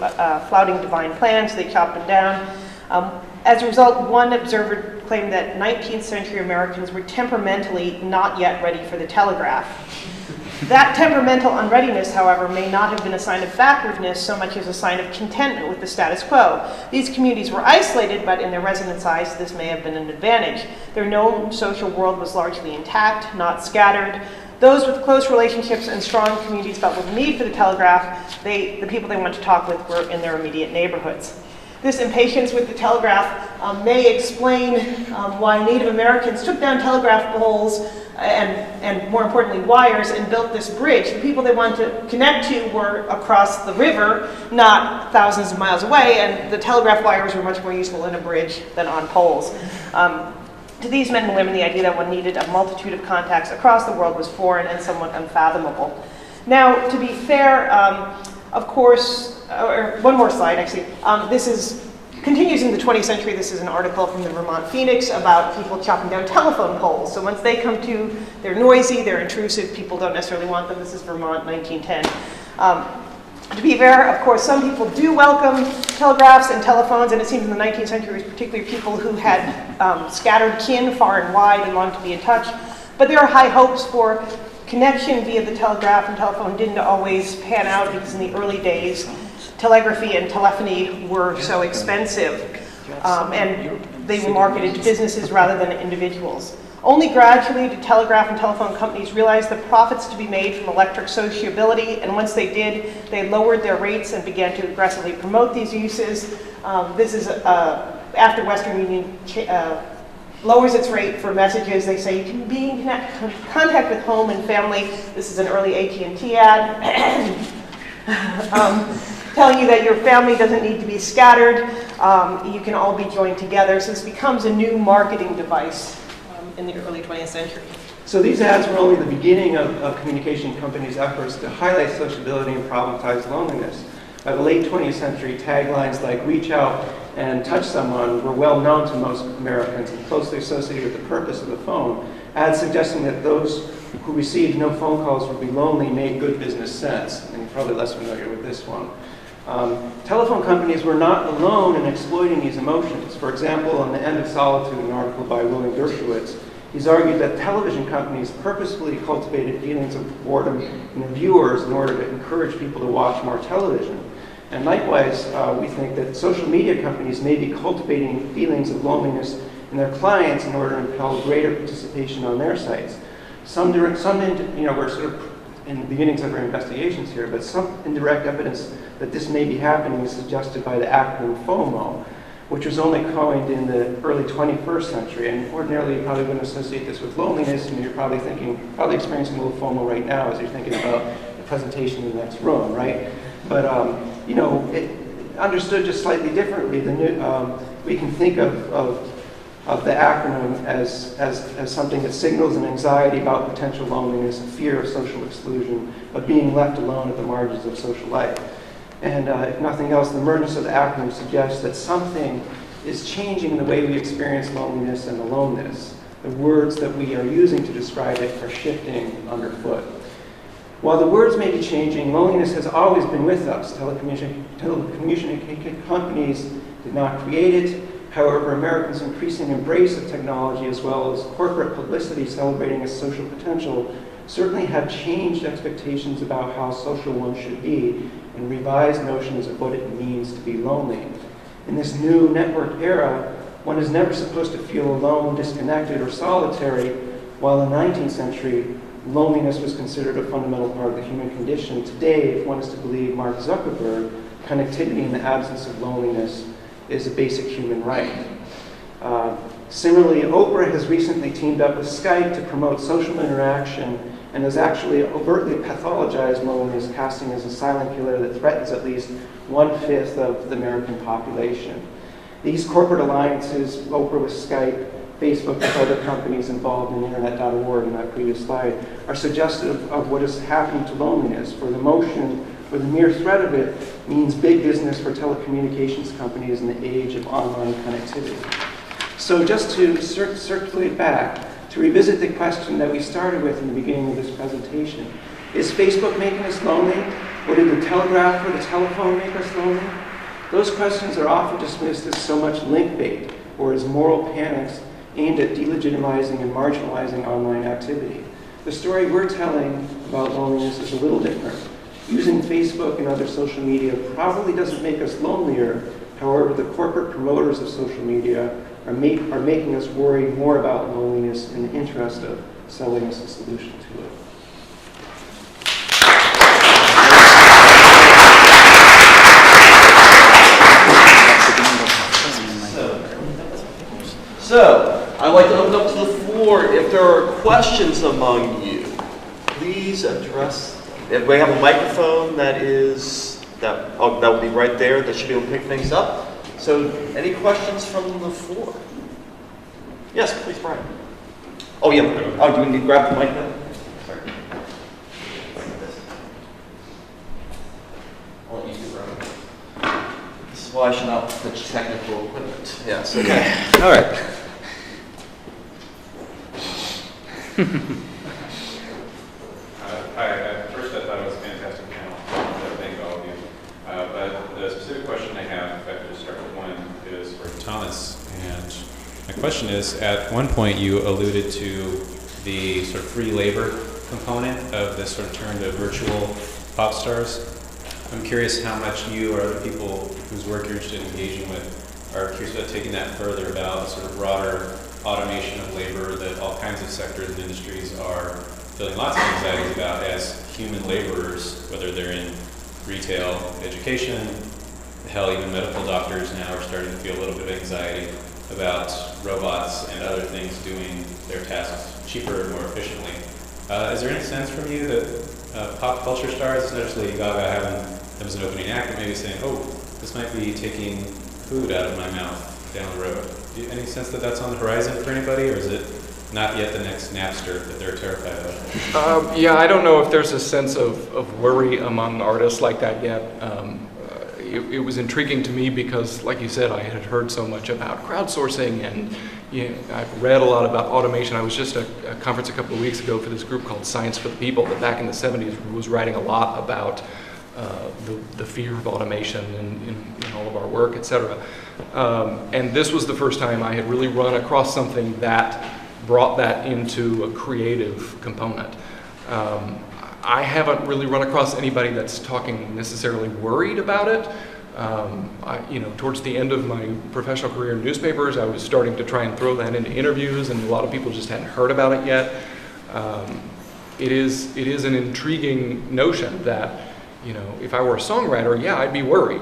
[SPEAKER 7] flouting divine plans, so they chopped them down. As a result, one observer claimed that 19th century Americans were temperamentally not yet ready for the telegraph. That temperamental unreadiness, however, may not have been a sign of backwardness so much as a sign of contentment with the status quo. These communities were isolated, but in their resonant size, this may have been an advantage. Their known social world was largely intact, not scattered. Those with close relationships and strong communities felt the need for the telegraph. The people they wanted to talk with were in their immediate neighborhoods. This impatience with the telegraph may explain why Native Americans took down telegraph poles and more importantly, wires, and built this bridge. The people they wanted to connect to were across the river, not thousands of miles away, and the telegraph wires were much more useful in a bridge than on poles. To these men and women, the idea that one needed a multitude of contacts across the world was foreign and somewhat unfathomable. Now, to be fair, of course, or one more slide actually, continues in the 20th century. This is an article from the Vermont Phoenix about people chopping down telephone poles. So once they come to, they're noisy, they're intrusive, people don't necessarily want them. This is Vermont, 1910. To be fair, of course, some people do welcome telegraphs and telephones, and it seems in the 19th century, particularly people who had scattered kin far and wide and longed to be in touch. But there are high hopes for connection via the telegraph and telephone didn't always pan out because in the early days, telegraphy and telephony were so expensive, and they were marketed to businesses rather than individuals. Only gradually did telegraph and telephone companies realize the profits to be made from electric sociability, and once they did, they lowered their rates and began to aggressively promote these uses. This is after Western Union lowers its rate for messages. They say you can be in contact with home and family. This is an early AT&T ad. Telling you that your family doesn't need to be scattered. You can all be joined together. So this becomes a new marketing device in the early 20th century.
[SPEAKER 6] So these ads were only the beginning of communication companies' efforts to highlight sociability and problematize loneliness. By the late 20th century, taglines like reach out and touch someone were well known to most Americans and closely associated with the purpose of the phone. Ads suggesting that those who received no phone calls would be lonely made good business sense, and you're probably less familiar with this one. Telephone companies were not alone in exploiting these emotions. For example, in The End of Solitude, an article by William Dershowitz, he's argued that television companies purposefully cultivated feelings of boredom in the viewers in order to encourage people to watch more television. And likewise, we think that social media companies may be cultivating feelings of loneliness in their clients in order to impel greater participation on their sites. We're sort of in the beginnings of our investigations here, but some indirect evidence that this may be happening is suggested by the acronym FOMO, which was only coined in the early 21st century. And ordinarily, you probably wouldn't associate this with loneliness, and you're probably experiencing a little FOMO right now as you're thinking about presentation in the next room, right? But you know, understood just slightly differently, we can think of the acronym as something that signals an anxiety about potential loneliness, a fear of social exclusion, of being left alone at the margins of social life. And if nothing else, the emergence of the acronym suggests that something is changing in the way we experience loneliness and aloneness. The words that we are using to describe it are shifting underfoot. While the words may be changing, loneliness has always been with us. Telecommunication companies did not create it. However, Americans' increasing embrace of technology, as well as corporate publicity celebrating its social potential, certainly have changed expectations about how social one should be and revised notions of what it means to be lonely. In this new network era, one is never supposed to feel alone, disconnected, or solitary, while in the 19th century, loneliness was considered a fundamental part of the human condition. Today, if one is to believe Mark Zuckerberg, connectivity in the absence of loneliness is a basic human right. Similarly, Oprah has recently teamed up with Skype to promote social interaction and has actually overtly pathologized loneliness, casting as a silent killer that threatens at least 1/5 of the American population. These corporate alliances, Oprah with Skype, Facebook with other companies involved in Internet.org in that previous slide, are suggestive of what is happening to loneliness, for the motion or the mere threat of it means big business for telecommunications companies in the age of online connectivity. So just to circulate back, to revisit the question that we started with in the beginning of this presentation, is Facebook making us lonely? Or did the telegraph or the telephone make us lonely? Those questions are often dismissed as so much link bait or as moral panics aimed at delegitimizing and marginalizing online activity. The story we're telling about loneliness is a little different. Using Facebook and other social media probably doesn't make us lonelier. However, the corporate promoters of social media are making us worry more about loneliness in the interest of selling us a solution to it.
[SPEAKER 2] So, I'd like to open up to the floor. If there are questions among you, please address. If we have a microphone that will be right there, that should be able to pick things up. So, any questions from the floor? Yes, please, Brian. Oh, yeah. Oh, do we need to grab the mic then? Sorry. I'll let you do Brian. This is why I should not touch technical equipment. Yes. Okay. All right.
[SPEAKER 8] Hi. First, I thought it was a fantastic panel. So thank all of you. But the specific question I have, if I could just start with one, is for Thomas. And my question is, at one point you alluded to the sort of free labor component of this sort of turn to virtual pop stars. I'm curious how much you or other people whose work you're interested in engaging with are curious about taking that further, about sort of broader automation of labor that all kinds of sectors and industries are feeling lots of anxieties about as human laborers, whether they're in retail, education, hell, even medical doctors now are starting to feel a little bit of anxiety about robots and other things doing their tasks cheaper and more efficiently. Is there any sense from you that pop culture stars, not Lady Gaga having them as an opening act, but maybe saying, oh, this might be taking food out of my mouth down the road? Any sense that that's on the horizon for anybody, or is it not yet the next Napster that they're terrified of?
[SPEAKER 5] Yeah, I don't know if there's a sense of worry among artists like that yet. It was intriguing to me because, like you said, I had heard so much about crowdsourcing, and I've read a lot about automation. I was just at a conference a couple of weeks ago for this group called Science for the People that back in the 70s was writing a lot about the fear of automation in all of our work, et cetera. And this was the first time I had really run across something that brought that into a creative component. I haven't really run across anybody that's talking necessarily worried about it. Towards the end of my professional career in newspapers, I was starting to try and throw that into interviews, and a lot of people just hadn't heard about it yet. It is an intriguing notion that, if I were a songwriter, yeah, I'd be worried.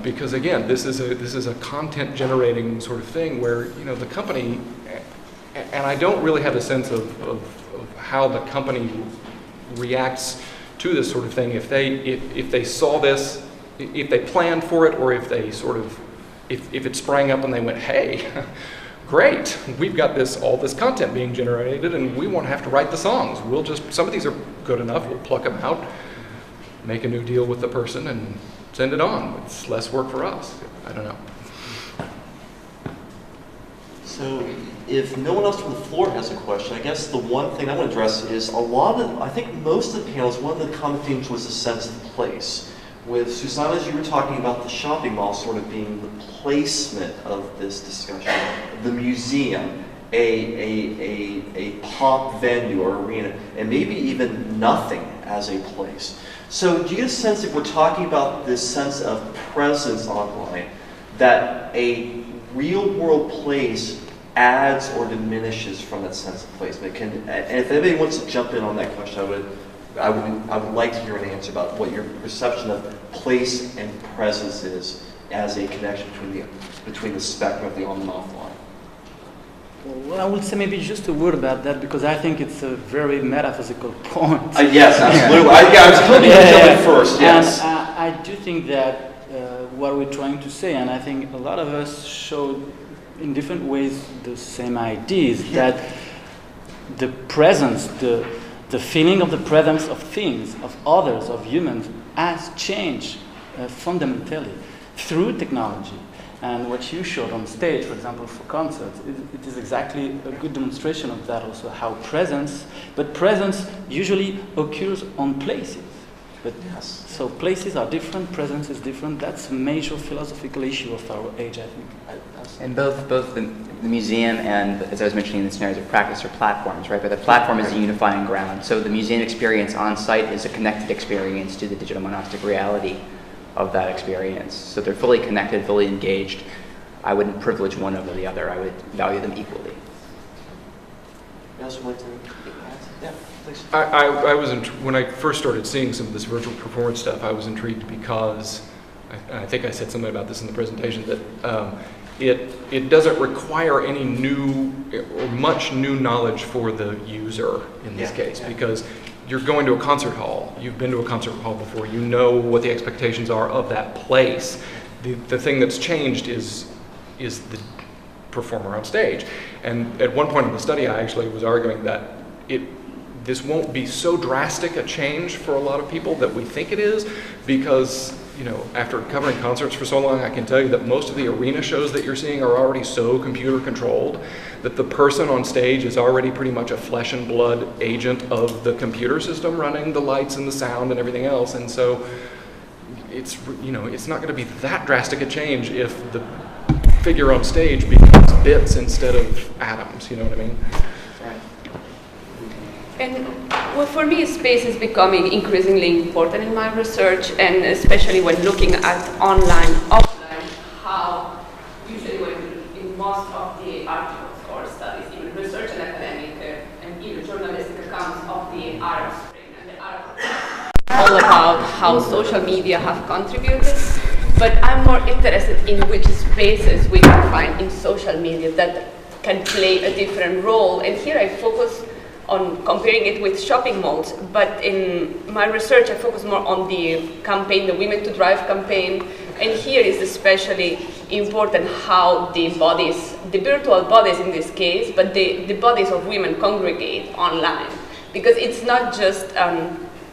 [SPEAKER 5] Because again, this is a content generating sort of thing where, the company, and I don't really have a sense of how the company reacts to this sort of thing if they saw this, if they planned for it, or if they sort of, if it sprang up and they went, hey, great, we've got all this content being generated and we won't have to write the songs. Some of these are good enough, we'll pluck them out, make a new deal with the person and send it on. It's less work for us. I don't know.
[SPEAKER 2] So if no one else from the floor has a question, I guess the one thing I want to address is I think most of the panels, one of the common themes was the sense of place. With Susana, as you were talking about the shopping mall sort of being the placement of this discussion, the museum, a pop venue or arena, and maybe even nothing as a place. So do you get a sense, if we're talking about this sense of presence online, that a real world place adds or diminishes from that sense of placement? And if anybody wants to jump in on that question, I would like to hear an answer about what your perception of place and presence is as a connection between the spectrum of the on and offline.
[SPEAKER 1] Well, I would say maybe just a word about that, because I think it's a very metaphysical point.
[SPEAKER 2] Yes, absolutely. I was hoping you would jump in first, yes.
[SPEAKER 1] And I do think that what we're trying to say, and I think a lot of us showed in different ways the same ideas, that the presence, the feeling of the presence of things, of others, of humans, has changed fundamentally through technology. And what you showed on stage, for example, for concerts, it is exactly a good demonstration of that also, how presence usually occurs on places. But
[SPEAKER 2] yes.
[SPEAKER 1] So places are different, presence is different. That's a major philosophical issue of our age, I think.
[SPEAKER 4] And both the museum and, as I was mentioning in the scenarios of practice, are platforms, right? But the platform is the unifying ground. So the museum experience on site is a connected experience to the digital monastic reality of that experience. So they're fully connected, fully engaged. I wouldn't privilege one over the other. I would value them equally.
[SPEAKER 2] You guys would like to add? Yeah, please.
[SPEAKER 5] I was when I first started seeing some of this virtual performance stuff, I was intrigued because I think I said something about this in the presentation, that it doesn't require any new or much new knowledge for the user in this case, because you're going to a concert hall. You've been to a concert hall before. You know what the expectations are of that place. The thing that's changed is the performer on stage. And at one point in the study, I actually was arguing that this won't be so drastic a change for a lot of people that we think it is, because after covering concerts for so long, I can tell you that most of the arena shows that you're seeing are already so computer controlled that the person on stage is already pretty much a flesh and blood agent of the computer system running the lights and the sound and everything else. And so it's not going to be that drastic a change if the figure on stage becomes bits instead of atoms, you know what I mean?
[SPEAKER 3] And well, for me, space is becoming increasingly important in my research, and especially when looking at online, offline, how usually in most of the articles or studies, even research and academic and even journalistic accounts of the Arab Spring and the Arab all about how social media have contributed. But I'm more interested in which spaces we can find in social media that can play a different role. And here I focus on comparing it with shopping malls, but in my research I focus more on the campaign, the Women to Drive campaign, and here is especially important how the bodies, the virtual bodies in this case, but the bodies of women congregate online, because it's not just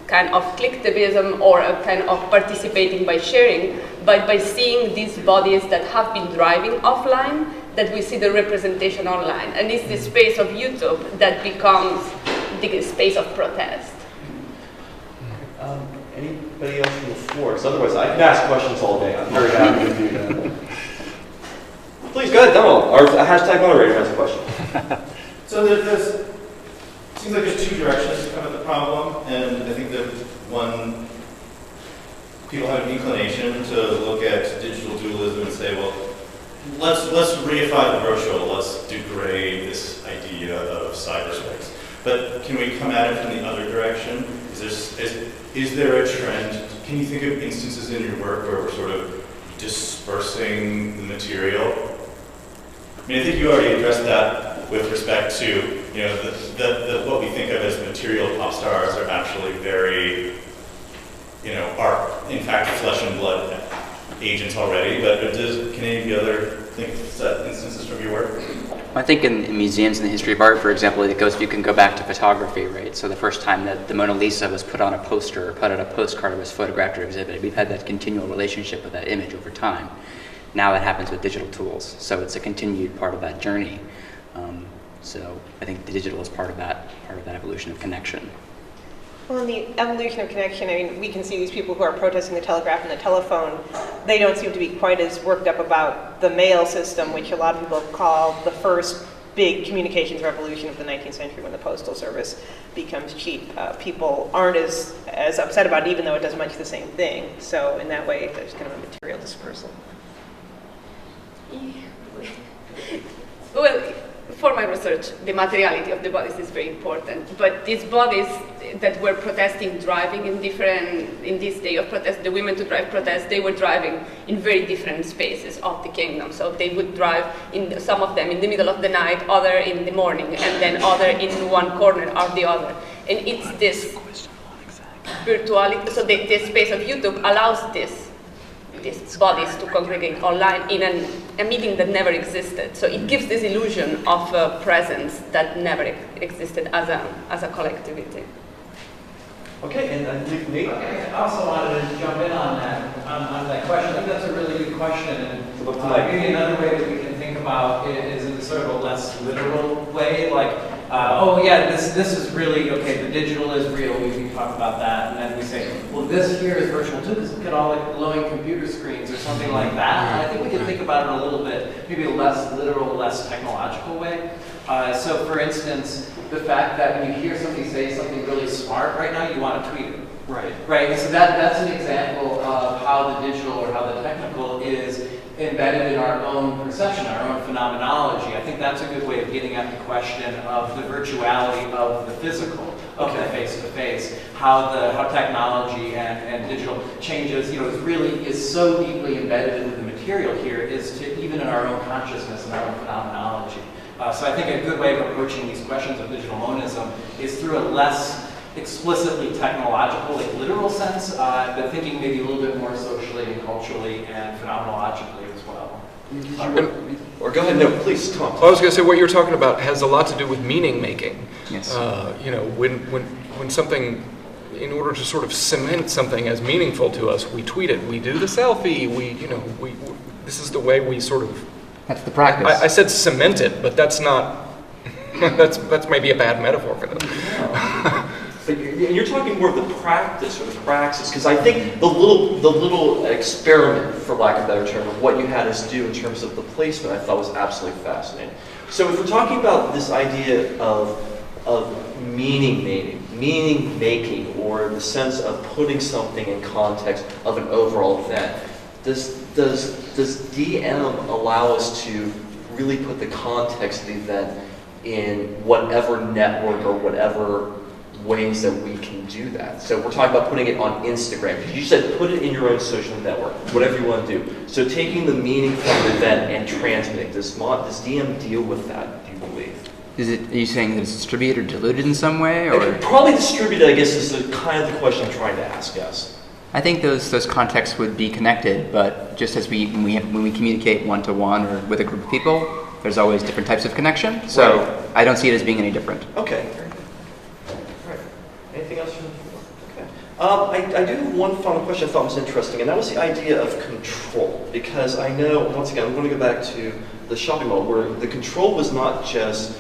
[SPEAKER 3] kind of clicktivism or a kind of participating by sharing, but by seeing these bodies that have been driving offline, that we see the representation online. And it's the space of YouTube that becomes the space of protest.
[SPEAKER 2] Anybody else from the floor? Because otherwise I can ask questions all day. I'm very happy to do that. Please, go ahead, demo. Our hashtag moderator has a question.
[SPEAKER 9] So there's seems like there's two directions to come at the problem, and I think that one, people have an inclination to look at digital dualism and say, well, let's reify the virtual, let's degrade this idea of cyberspace. But can we come at it from the other direction? Is there a trend? Can you think of instances in your work where we're sort of dispersing the material? I mean, I think you already addressed that with respect to, what we think of as material pop stars are actually very are in fact flesh and blood agents already, but can any of the other instances from your work?
[SPEAKER 4] I think in museums in the history of art, for example, you can go back to photography, right? So the first time that the Mona Lisa was put on a poster or put on a postcard or was photographed or exhibited, we've had that continual relationship with that image over time. Now that happens with digital tools, so it's a continued part of that journey. So I think the digital is part of that evolution of connection.
[SPEAKER 7] Well, in the evolution of connection, I mean, we can see these people who are protesting the telegraph and the telephone, they don't seem to be quite as worked up about the mail system, which a lot of people call the first big communications revolution of the 19th century when the postal service becomes cheap. People aren't as upset about it, even though it does much the same thing. So in that way, there's kind of a material dispersal.
[SPEAKER 3] Well, for my research, the materiality of the bodies is very important. But these bodies that were protesting, driving in this day of protest, the women to drive protest, they were driving in very different spaces of the kingdom. So they would drive, some of them in the middle of the night, other in the morning, and then other in one corner or the other. And it's this virtuality, so this space of YouTube allows these bodies to congregate online in a meeting that never existed. So it gives this illusion of a presence that never existed as a collectivity.
[SPEAKER 2] Okay, and I believe Nate.
[SPEAKER 10] I also wanted to jump in on that question. I think that's a really good question, and maybe another way that we can think about it is in sort of a less literal way, like, oh yeah, this is really, okay, the digital is real, we can talk about that, and then we say, well, this here is virtual too, because look at all the glowing computer screens or something like that. And I think we can think about it a little bit, maybe a less literal, less technological way. So for instance, the fact that when you hear somebody say something really smart right now, you want to tweet it.
[SPEAKER 2] Right.
[SPEAKER 10] Right, so that's an example of how the digital or how the technical is embedded in our own perception, our own phenomenology. I think that's a good way of getting at the question of the virtuality of the physical, of the face-to-face, how technology and digital changes, is so deeply embedded into the material here, is to even in our own consciousness and our own phenomenology. So I think a good way of approaching these questions of digital monism is through a less explicitly technological, like literal sense, but thinking maybe a little bit more socially and culturally and phenomenologically as well.
[SPEAKER 2] Or go ahead, no, please, Tom.
[SPEAKER 5] I was going to say what you're talking about has a lot to do with meaning making.
[SPEAKER 4] Yes.
[SPEAKER 5] When something, in order to sort of cement something as meaningful to us, we tweet it, we do the selfie, this is the way we sort of.
[SPEAKER 4] That's the practice.
[SPEAKER 5] I said cement it, but that's not. that's maybe a bad metaphor for that.
[SPEAKER 2] But you're talking more of the practice or the praxis, because I think the little experiment, for lack of a better term, of what you had us do in terms of the placement, I thought was absolutely fascinating. So if we're talking about this idea of meaning making, or the sense of putting something in context of an overall event, does DM allow us to really put the context of the event in whatever network or whatever ways that we can do that? So we're talking about putting it on Instagram, because you said put it in your own social network, whatever you want to do. So taking the meaning from the event and transmitting, does DM deal with that, do you believe?
[SPEAKER 4] Are you saying that it's distributed or diluted in some way? Or?
[SPEAKER 2] Probably distributed, I guess, is kind of the question I'm trying to ask, yes.
[SPEAKER 4] I think those contexts would be connected, but just as when we communicate one-to-one or with a group of people, there's always different types of connection. So right. I don't see it as being any different.
[SPEAKER 2] Okay. Right. Anything else from the floor? Okay. I do have one final question I thought was interesting, and that was the idea of control. Because I know, once again, I'm going to go back to the shopping mall, where the control was not just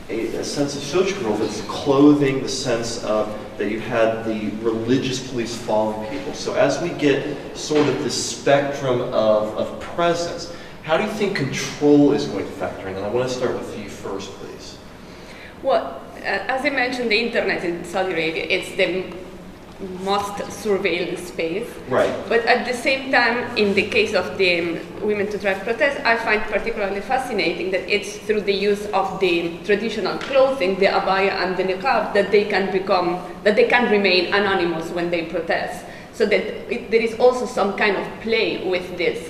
[SPEAKER 2] a sense of social control, but it's clothing, the sense of that you had the religious police following people. So as we get sort of this spectrum of presence, how do you think control is going to factor in? And I want to start with you first, please.
[SPEAKER 3] Well, as I mentioned, the internet in Saudi Arabia, it's the most surveilled space.
[SPEAKER 2] Right.
[SPEAKER 3] But at the same time, in the case of the Women to Drive protest, I find particularly fascinating that it's through the use of the traditional clothing, the abaya and the niqab, that they can remain anonymous when they protest. So that there is also some kind of play with this,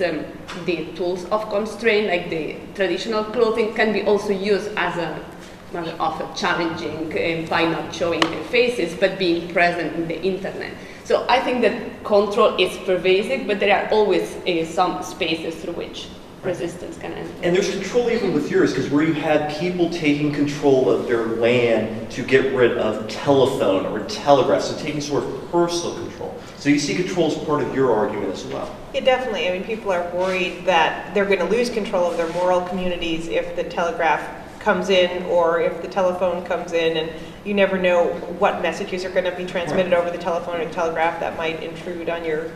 [SPEAKER 3] the tools of constraint, like the traditional clothing can be also used as a matter of challenging by not showing their faces, but being present in the internet. So I think that control is pervasive, but there are always some spaces through which resistance can enter.
[SPEAKER 2] And there's control even with yours, because where you had people taking control of their land to get rid of telephone or telegraph, so taking sort of personal control. So you see control as part of your argument as well.
[SPEAKER 7] Yeah, definitely. I mean, people are worried that they're going to lose control of their moral communities if the telegraph comes in or if the telephone comes in, and you never know what messages are going to be transmitted over the telephone or telegraph that might intrude on your,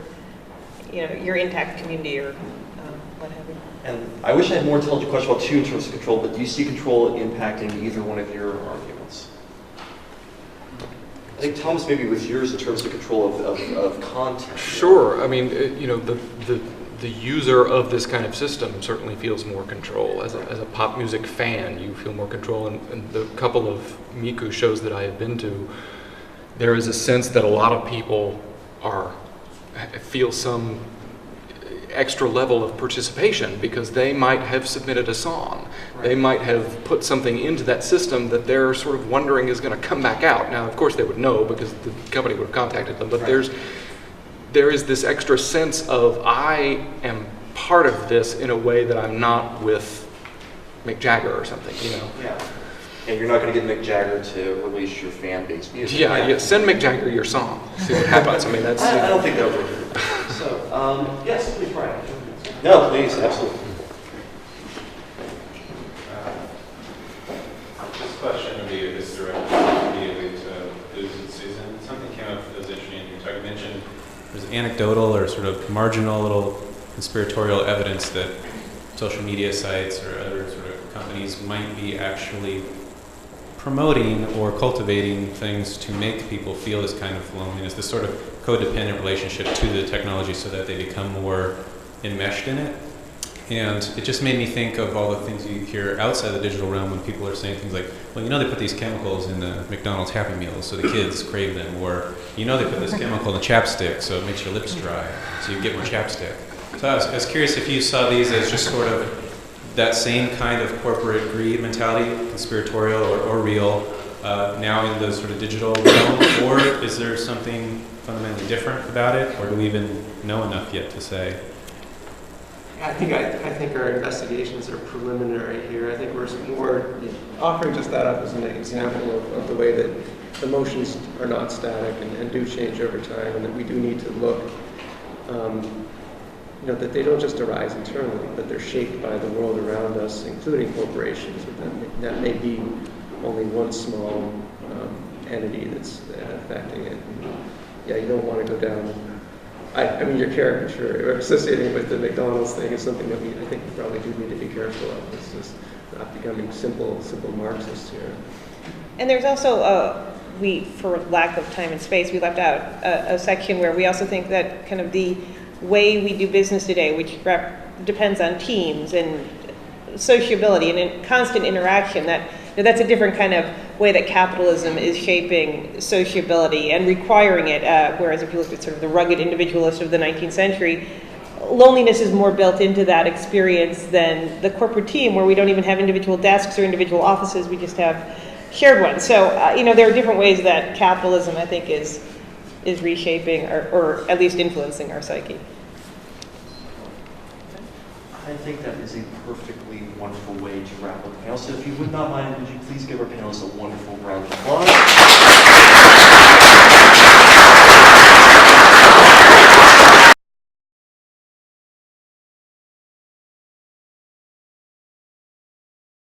[SPEAKER 7] your intact community or what have you.
[SPEAKER 2] And I wish I had more intelligent question about two in terms of control, but do you see control impacting either one of your arguments? I think Thomas, maybe with yours in terms of control of content.
[SPEAKER 5] Sure. I mean, the user of this kind of system certainly feels more control. As a pop music fan, you feel more control. And the couple of Miku shows that I have been to, there is a sense that a lot of people feel some extra level of participation because they might have submitted a song. Right. They might have put something into that system that they're sort of wondering is going to come back out. Now, of course, they would know because the company would have contacted them, but right. There is this extra sense of I am part of this in a way that I'm not with Mick Jagger or something,
[SPEAKER 2] Yeah. And you're not going to get Mick Jagger to release your fan-based music.
[SPEAKER 5] Yeah, send Mick Jagger your song. See what happens. I mean, that's...
[SPEAKER 2] I don't think that would work. So, yes, please, Brian. No, please, absolutely.
[SPEAKER 8] This question would be this directed immediately to Liz and Susan. Something came up that was interesting. You mentioned there's anecdotal or sort of marginal little conspiratorial evidence that social media sites or other sort of companies might be actually promoting or cultivating things to make people feel this kind of loneliness, this sort of codependent relationship to the technology so that they become more enmeshed in it. And it just made me think of all the things you hear outside the digital realm when people are saying things like, well, they put these chemicals in the McDonald's Happy Meals so the kids crave them, or they put this chemical in the chapstick so it makes your lips dry, so you get more chapstick. So I was curious if you saw these as just sort of that same kind of corporate greed mentality, conspiratorial or real, now in the sort of digital realm, or is there something fundamentally different about it, or do we even know enough yet to say?
[SPEAKER 6] I think our investigations are preliminary here. I think we're more offering just that up as an example of the way that emotions are not static and do change over time, and that we do need to look, that they don't just arise internally, but they're shaped by the world around us, including corporations. That may be only one small entity that's affecting it. Yeah, you don't want to go down. I mean, your caricature associating with the McDonald's thing is something that I think we probably do need to be careful of. It's just not becoming simple Marxists here.
[SPEAKER 7] And there's also, for lack of time and space, we left out a section where we also think that kind of the way we do business today, which depends on teams and sociability and in constant interaction, that's a different kind of way that capitalism is shaping sociability and requiring it, whereas if you look at sort of the rugged individualist of the 19th century, loneliness is more built into that experience than the corporate team, where we don't even have individual desks or individual offices, we just have shared ones. So, there are different ways that capitalism, I think, is reshaping or at least influencing our psyche.
[SPEAKER 2] I think that is a perfectly wonderful way to wrap up the panel. So if you would not mind, would you please give our panelists a wonderful round of applause?